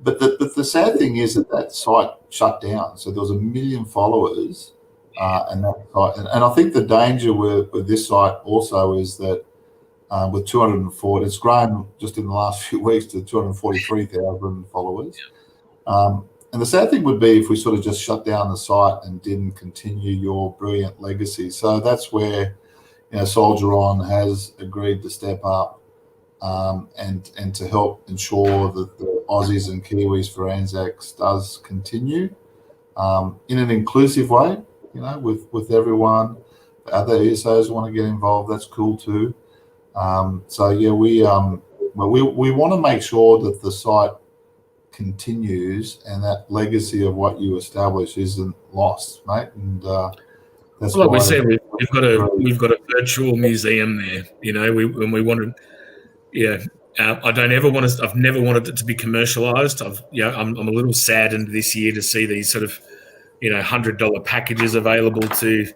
But the sad thing is that site shut down. So there was 1 million followers, and that site. And I think the danger with this site also is that with 240, it's grown just in the last few weeks to 243,000 followers. And the sad thing would be if we sort of just shut down the site and didn't continue your brilliant legacy. So that's where Soldier On has agreed to step up and to help ensure that the Aussies and Kiwis for Anzacs does continue in an inclusive way, with everyone. Other ESOs want to get involved, that's cool too. So yeah, we want to make sure that the site continues and that legacy of what you establish isn't lost, mate. And that's like we said, we've got a virtual museum there. We wanted, I don't ever want to. I've never wanted it to be commercialized. I'm a little saddened this year to see these sort of, $100 packages available to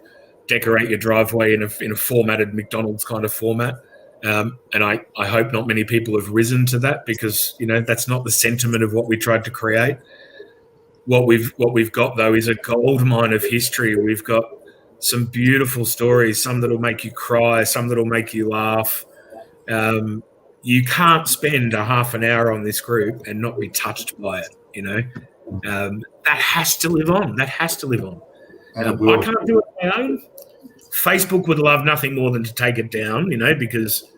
decorate your driveway in a formatted McDonald's kind of format. And I hope not many people have risen to that, because that's not the sentiment of what we tried to create. What we've got though is a gold mine of history. We've got some beautiful stories, some that'll make you cry, some that'll make you laugh. You can't spend a half an hour on this group and not be touched by it. That has to live on. That has to live on. I can't do it on my own. Facebook would love nothing more than to take it down, because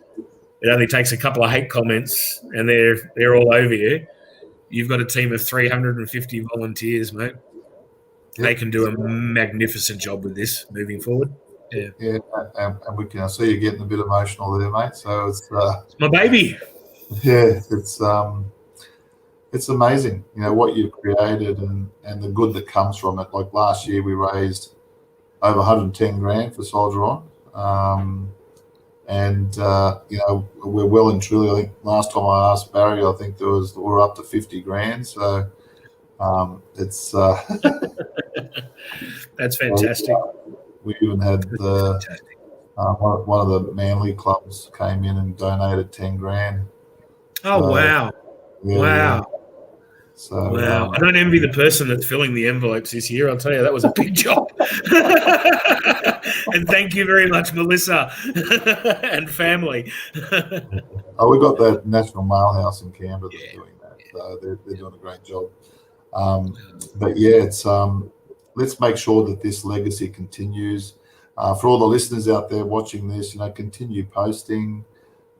it only takes a couple of hate comments and they're all over you. You've got a team of 350 volunteers, mate. Yep. They can do a magnificent job with this moving forward. Yeah, and we can see you getting a bit emotional there, mate. So it's my baby. Yeah, it's amazing, what you've created and the good that comes from it. Like last year, we raised over 110 grand for Soldier On, and we're well and truly. I think last time I asked Barry, I think we're up to 50 grand. So it's that's fantastic. We even had one of the Manly clubs came in and donated 10 grand. Oh, wow. Yeah, wow. Yeah. So, wow. I don't envy the person that's filling the envelopes this year. I'll tell you, that was a big job. And thank you very much, Melissa and family. We've got the National Mail House in Canberra that's doing that. So they're doing a great job. But yeah, it's let's make sure that this legacy continues. For all the listeners out there watching this, continue posting.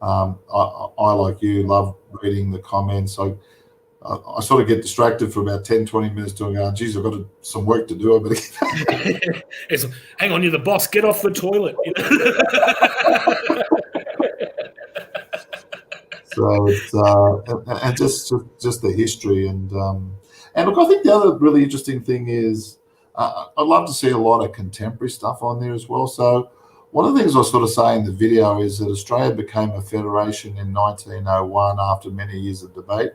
I like you, love reading the comments. I sort of get distracted for about 10, 20 minutes doing, geez, I've got some work to do. It's, hang on, you're the boss. Get off the toilet. So it's and just the history and look, I think the other really interesting thing is I'd love to see a lot of contemporary stuff on there as well. So one of the things I sort of say in the video is that Australia became a federation in 1901 after many years of debate.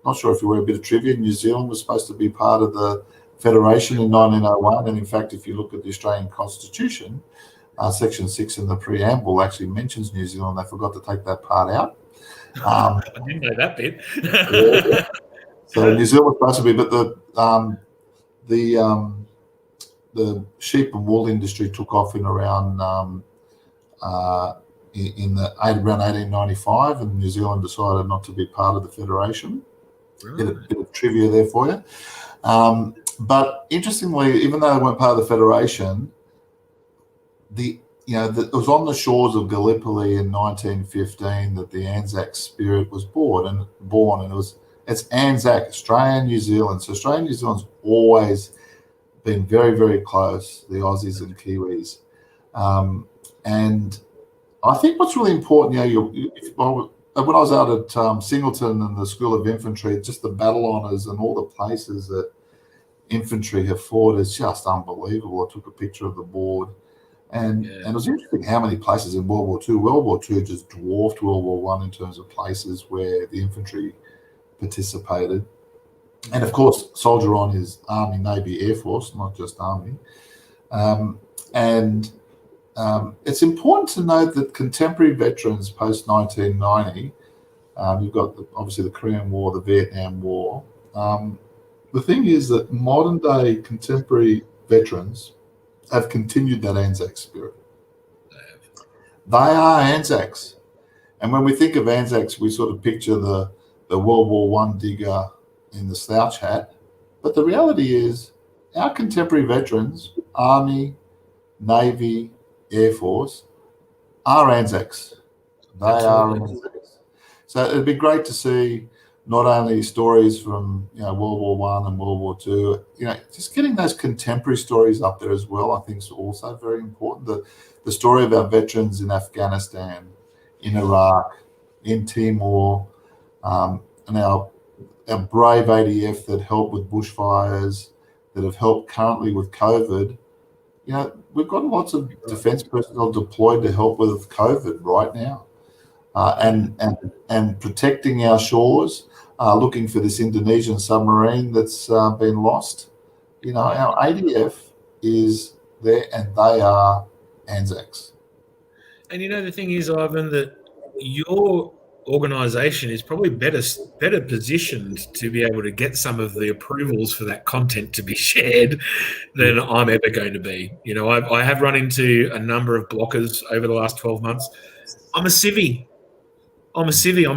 Not sure if you were a bit of trivia. New Zealand was supposed to be part of the federation in 1901, and in fact, if you look at the Australian Constitution, Section 6 in the preamble actually mentions New Zealand. They forgot to take that part out. I didn't know that bit. Yeah. So New Zealand was supposed to be, but the sheep and wool industry took off in around around 1895, and New Zealand decided not to be part of the federation. Bit of trivia there for you. But interestingly, even though they weren't part of the federation, it was on the shores of Gallipoli in 1915 that the Anzac spirit was born, and it's Anzac, Australia and New Zealand. So Australia and New Zealand's always been very, very close, the Aussies and Kiwis. And I think what's really important, when I was out at Singleton and the School of Infantry, just the battle honours and all the places that infantry have fought is just unbelievable. I took a picture of the board. And it was interesting how many places in World War II. World War II just dwarfed World War I in terms of places where the infantry participated. And of course, Soldier On is Army, Navy, Air Force, not just Army. It's important to note that contemporary veterans post 1990, you've got obviously the Korean War, the Vietnam War. The thing is that modern day contemporary veterans have continued that Anzac spirit. They are Anzacs. And when we think of Anzacs, we sort of picture the World War I digger in the slouch hat. But the reality is our contemporary veterans, Army, Navy, Air Force, are Anzacs. They are Anzacs. So it'd be great to see not only stories from World War I and World War II, just getting those contemporary stories up there as well, I think is also very important. The story of our veterans in Afghanistan, in Iraq, in Timor, and our brave ADF that helped with bushfires, that have helped currently with COVID. We've got lots of defence personnel deployed to help with COVID right now. and protecting our shores, looking for this Indonesian submarine that's been lost. Our ADF is there, and they are Anzacs. And the thing is, Ivan, that your organisation is probably better positioned to be able to get some of the approvals for that content to be shared than I'm ever going to be. I have run into a number of blockers over the last 12 months. I'm a civvy. I'm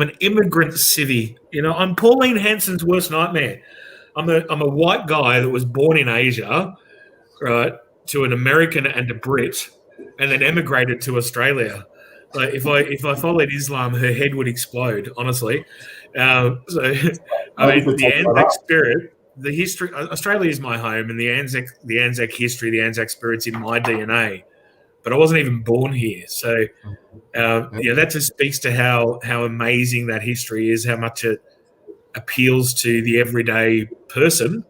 an immigrant civvy. I'm Pauline Hanson's worst nightmare. I'm a white guy that was born in Asia, right, to an American and a Brit, and then emigrated to Australia. Like if I followed Islam, her head would explode. Honestly, the Anzac spirit, the history. Australia is my home, and the Anzac history, the Anzac spirit's in my DNA. But I wasn't even born here, so that just speaks to how amazing that history is, how much it appeals to the everyday person.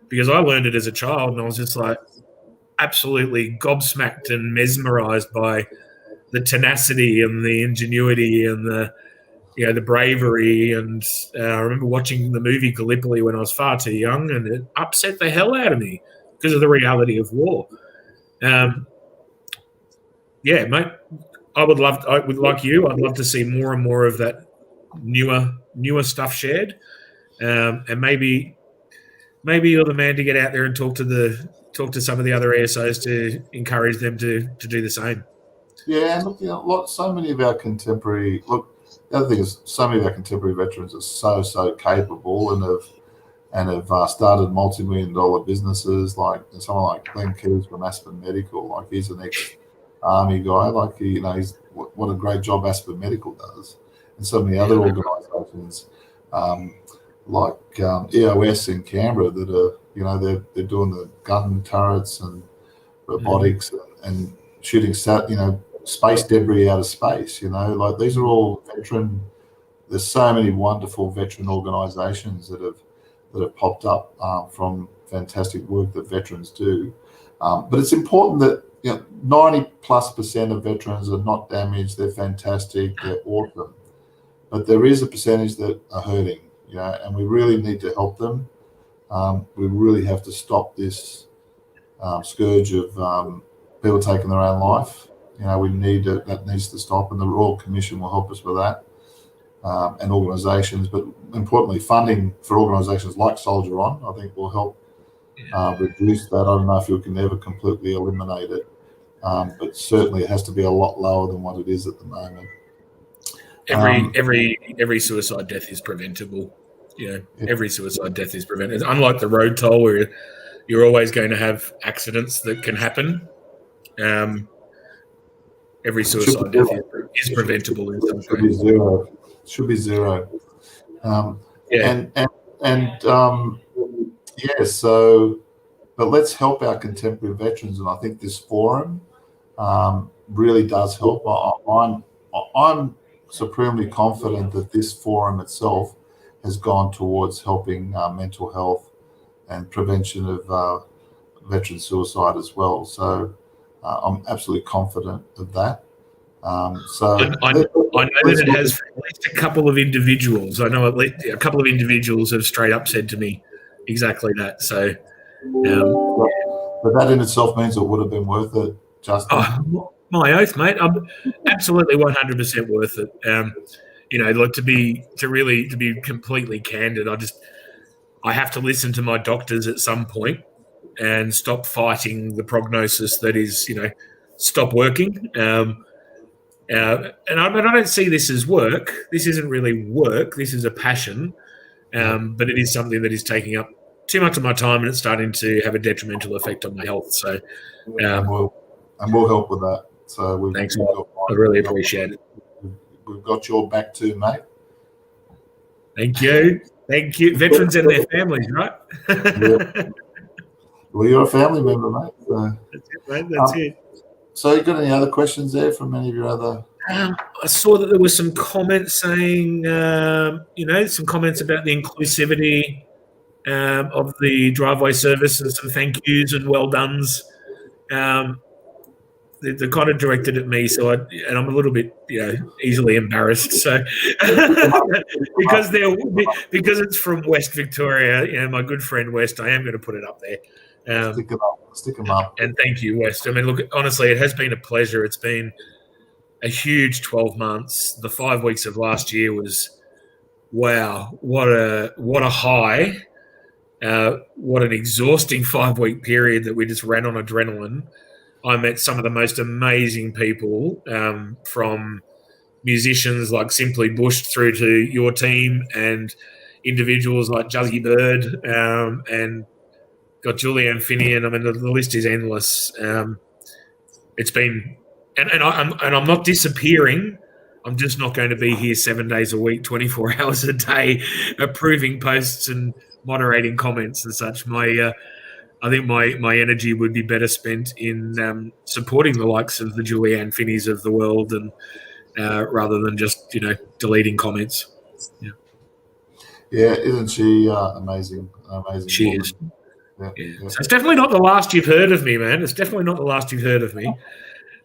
Because I learned it as a child, and I was just like absolutely gobsmacked and mesmerized by the tenacity and the ingenuity and the bravery. And I remember watching the movie Gallipoli when I was far too young, and it upset the hell out of me because of the reality of war. Yeah, mate, I'd love to see more and more of that newer stuff shared. And maybe you're the man to get out there and talk to some of the other ESOs to encourage them to do the same. Yeah, and look, so many of our contemporary the other thing is so many of our contemporary veterans are so capable and have started multi-million-dollar businesses, like someone like Glenn Keys from Aspen Medical. Like, he's an ex-army guy. Like, he's what a great job Aspen Medical does, and so many other organisations like EOS in Canberra that are they're doing the gun turrets and robotics and shooting space debris out of space. Like, these are all veteran. There's so many wonderful veteran organisations that have popped up from fantastic work that veterans do. But it's important that 90+% of veterans are not damaged. They're fantastic. They're awesome. But there is a percentage that are hurting, and we really need to help them. We really have to stop this scourge of people taking their own life. That needs to stop, and the Royal Commission will help us with that, and organisations. But importantly, funding for organisations like Soldier On, I think, will help reduce that. I don't know if you can ever completely eliminate it, but certainly it has to be a lot lower than what it is at the moment. Every suicide death is preventable. Every suicide death is preventable. Unlike the road toll, where you're always going to have accidents that can happen. Every suicide death is preventable in some way. Should be zero. But let's help our contemporary veterans, and I think this forum really does help. I'm supremely confident that this forum itself has gone towards helping mental health and prevention of veteran suicide as well. So I'm absolutely confident of that. I know that it has for at least a couple of individuals. I know at least a couple of individuals have straight up said to me exactly that. So, but that in itself means it would have been worth it, Justin. Oh, my oath, mate. I'm absolutely 100% worth it. To be completely candid, I have to listen to my doctors at some point and stop fighting the prognosis that is, stop working. And I don't see this as work. This isn't really work. This is a passion. But it is something that is taking up too much of my time, and it's starting to have a detrimental effect on my health. So, we'll help with that. So thanks, I really appreciate it. We've got your back too, mate. Thank you. Veterans and their families, right? Yeah. Well, you're a family member, mate. So. That's it, mate. That's it. So, you got any other questions there from any of your other? I saw that there were some comments saying, some comments about the inclusivity of the driveway service and some thank yous and well dones. they're kind of directed at me, so and I'm a little bit, easily embarrassed. So because it's from West Victoria, my good friend West, I am going to put it up there. Stick them up. And thank you, West. I mean, look, honestly, it has been a pleasure. It's been a huge 12 months. The 5 weeks of last year was, wow, what a high. What an exhausting 5-week period that we just ran on adrenaline. I met some of the most amazing people, from musicians like Simply Bush through to your team, and individuals like Juzzy Bird, and got Julianne Finney. I mean, the list is endless. It's been, and I'm not disappearing. I'm just not going to be here 7 days a week, 24 hours a day, approving posts and moderating comments and such. I think my energy would be better spent in supporting the likes of the Julianne Finneys of the world, and rather than just deleting comments. Yeah, isn't she amazing? Amazing. She woman. is. Yeah. So it's definitely not the last you've heard of me, man. It's definitely not the last you've heard of me.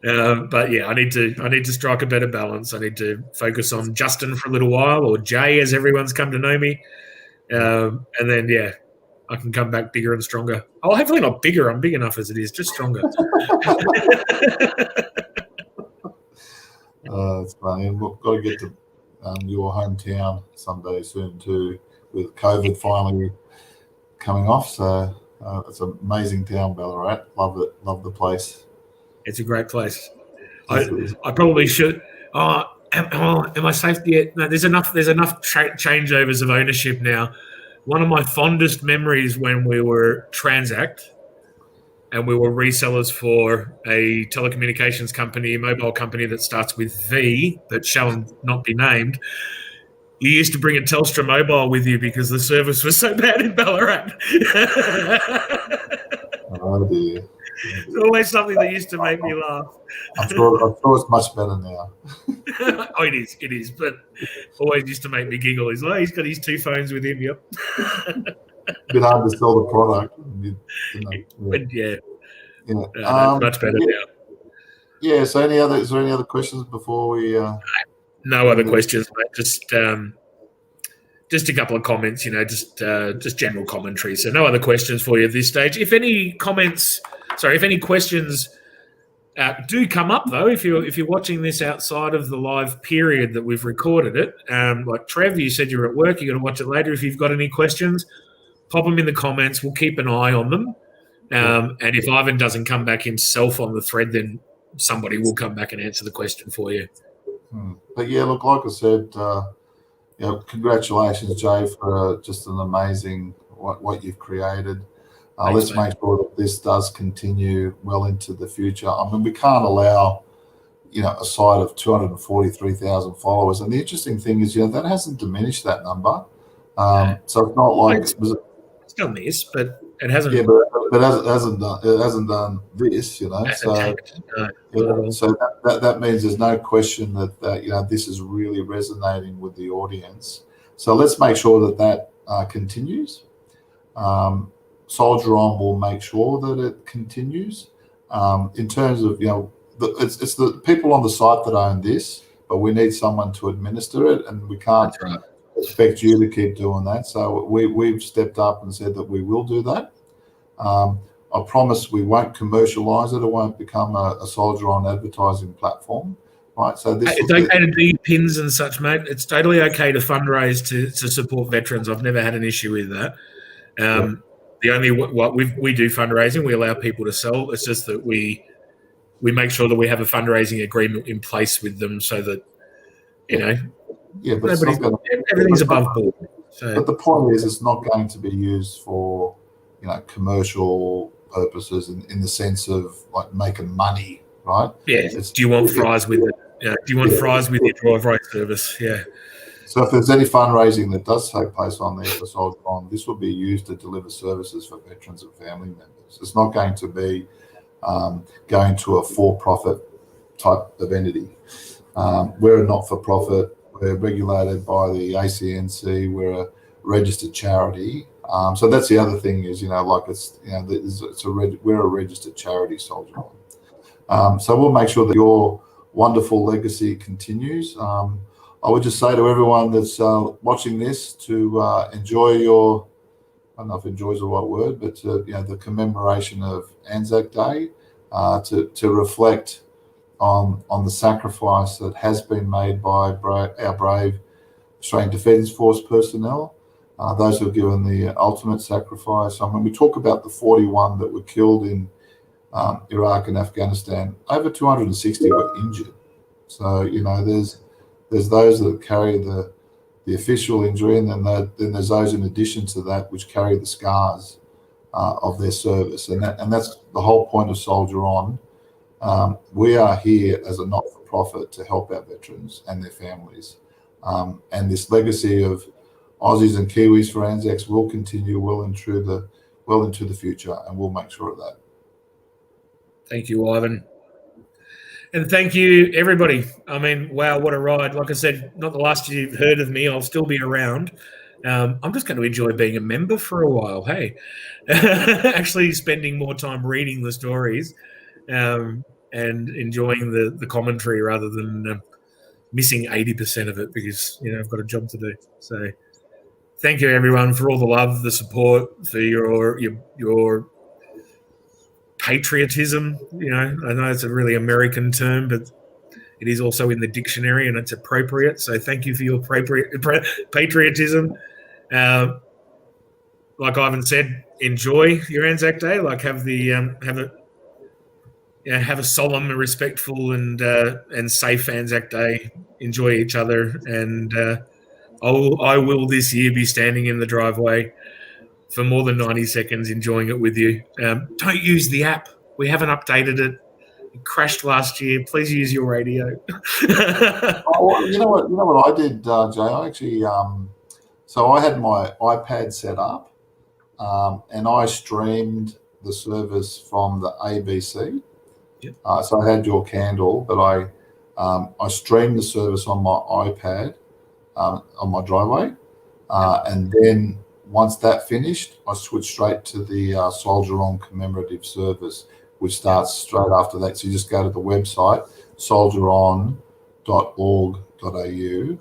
But yeah, I need to strike a better balance. I need to focus on Justin for a little while, or Jay, as everyone's come to know me, and then I can come back bigger and stronger. Oh, hopefully not bigger. I'm big enough as it is, just stronger. It's funny. And we've got to get to your hometown someday soon too, with COVID finally coming off. So it's an amazing town, Ballarat. Love it. Love the place. It's a great place. I probably should. Am I safe yet? No, there's enough changeovers of ownership now. One of my fondest memories when we were Transact and we were resellers for a telecommunications company, a mobile company that starts with V, that shall not be named. You used to bring a Telstra mobile with you because the service was so bad in Ballarat. Oh dear. It's always something that used to make me laugh. I'm sure it's much better now. Oh, it is, but always used to make me giggle. He's got his 2 phones with him. Yep. Bit hard to sell the product. Much better now. Yeah. So is there any other questions before we? No other questions, mate. Just a couple of comments. Just general commentary. So no other questions for you at this stage. If any questions do come up, though, if you're watching this outside of the live period that we've recorded it, like Trev, you said you're at work, you're going to watch it later. If you've got any questions, pop them in the comments. We'll keep an eye on them. And if Ivan doesn't come back himself on the thread, then somebody will come back and answer the question for you. But yeah, look, like I said, congratulations, Jay, for just an amazing what you've created. Thanks, let's make sure that this does continue well into the future. I mean, we can't allow, a site of 243,000 followers. And the interesting thing is, that hasn't diminished that number. So it's not like it's done this, but it hasn't. Yeah, but it hasn't done this. So that means there's no question that this is really resonating with the audience. So let's make sure that continues. Soldier On will make sure that it continues. In terms of it's the people on the site that own this, but we need someone to administer it, and we can't expect you to keep doing that. So we've stepped up and said that we will do that. I promise we won't commercialise it. It won't become a Soldier On advertising platform, right? So it's okay to do pins and such, mate. It's totally okay to fundraise to support veterans. I've never had an issue with that. The only what we do fundraising, we allow people to sell. It's just that we make sure that we have a fundraising agreement in place with them, so that but everything's above board. So, but the point is, it's not going to be used for commercial purposes in the sense of like making money, right? Yeah. Do you want fries with it? Do you want fries with your drive-right service? Yeah. So if there's any fundraising that does take place on there for Soldier On, this will be used to deliver services for veterans and family members. It's not going to be going to a for-profit type of entity. We're a not-for-profit. We're regulated by the ACNC. We're a registered charity. So that's the other thing is, we're a registered charity, Soldier So we'll make sure that your wonderful legacy continues. I would just say to everyone that's watching this to enjoy your, I don't know if enjoy is the right word, but the commemoration of Anzac Day, to reflect on the sacrifice that has been made by our brave Australian Defence Force personnel, those who have given the ultimate sacrifice. I mean, we talk about the 41 that were killed in Iraq and Afghanistan. Over 260 were injured. So there's those that carry the official injury, and then there's those in addition to that which carry the scars of their service, and that's the whole point of Soldier On. We are here as a not-for-profit to help our veterans and their families, and this legacy of Aussies and Kiwis for Anzacs will continue well into the future, and we'll make sure of that. Thank you, Ivan. And thank you, everybody. I mean, wow, what a ride. Like I said, not the last you've heard of me. I'll still be around. I'm just going to enjoy being a member for a while, hey. Actually spending more time reading the stories and enjoying the commentary rather than missing 80% of it because, I've got a job to do. So thank you, everyone, for all the love, the support, for your patriotism. I know it's a really American term, but it is also in the dictionary and it's appropriate. So thank you for your patriotism. Like Ivan said, enjoy your Anzac Day. Like have a solemn and respectful and safe Anzac Day. Enjoy each other, and I will this year be standing in the driveway for more than 90 seconds, enjoying it with you. Don't use the app. We haven't updated it. It crashed last year. Please use your radio. You know what I did, Jay? I actually, so I had my iPad set up, and I streamed the service from the ABC. Yep. So I had your candle, but I streamed the service on my iPad on my driveway, and then once that finished, I switched straight to the Soldier On commemorative service, which starts straight after that. So you just go to the website, soldieron.org.au,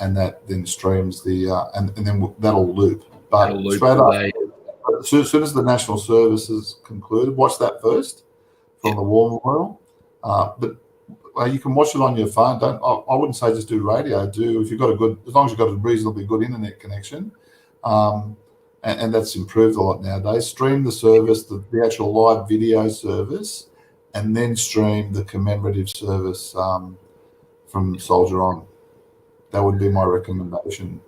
and that then streams and then that'll loop. But straight up, as soon as the national service is concluded, watch that first from the War Memorial. But you can watch it on your phone. I wouldn't say just do radio. If you've got as long as you've got a reasonably good internet connection. And that's improved a lot nowadays. Stream the service, the actual live video service, and then stream the commemorative service from Soldier On. That would be my recommendation.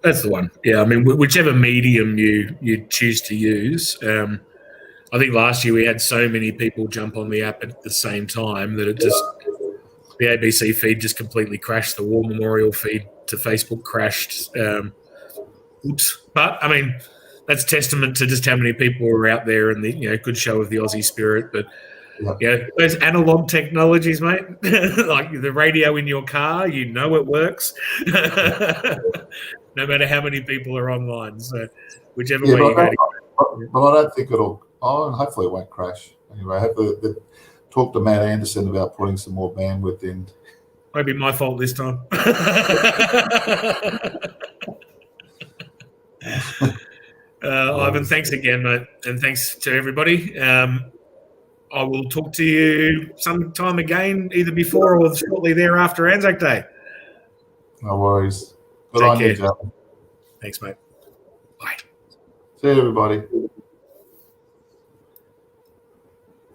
That's the one. Yeah, I mean, whichever medium you choose to use. I think last year we had so many people jump on the app at the same time that the ABC feed just completely crashed. The War Memorial feed to Facebook crashed. Oops. But, I mean, that's testament to just how many people were out there and the good show of the Aussie spirit. But, those analog technologies, mate, like the radio in your car, it works. No matter how many people are online. So whichever way you go. But I don't think hopefully it won't crash. Anyway, I have to talk to Matt Anderson about putting some more bandwidth in. Won't be my fault this time. Ivan, thanks again, mate, and thanks to everybody. I will talk to you sometime again, either before or shortly thereafter Anzac Day. No worries. Good on you, Joe. Thanks, mate. Bye. See you, everybody.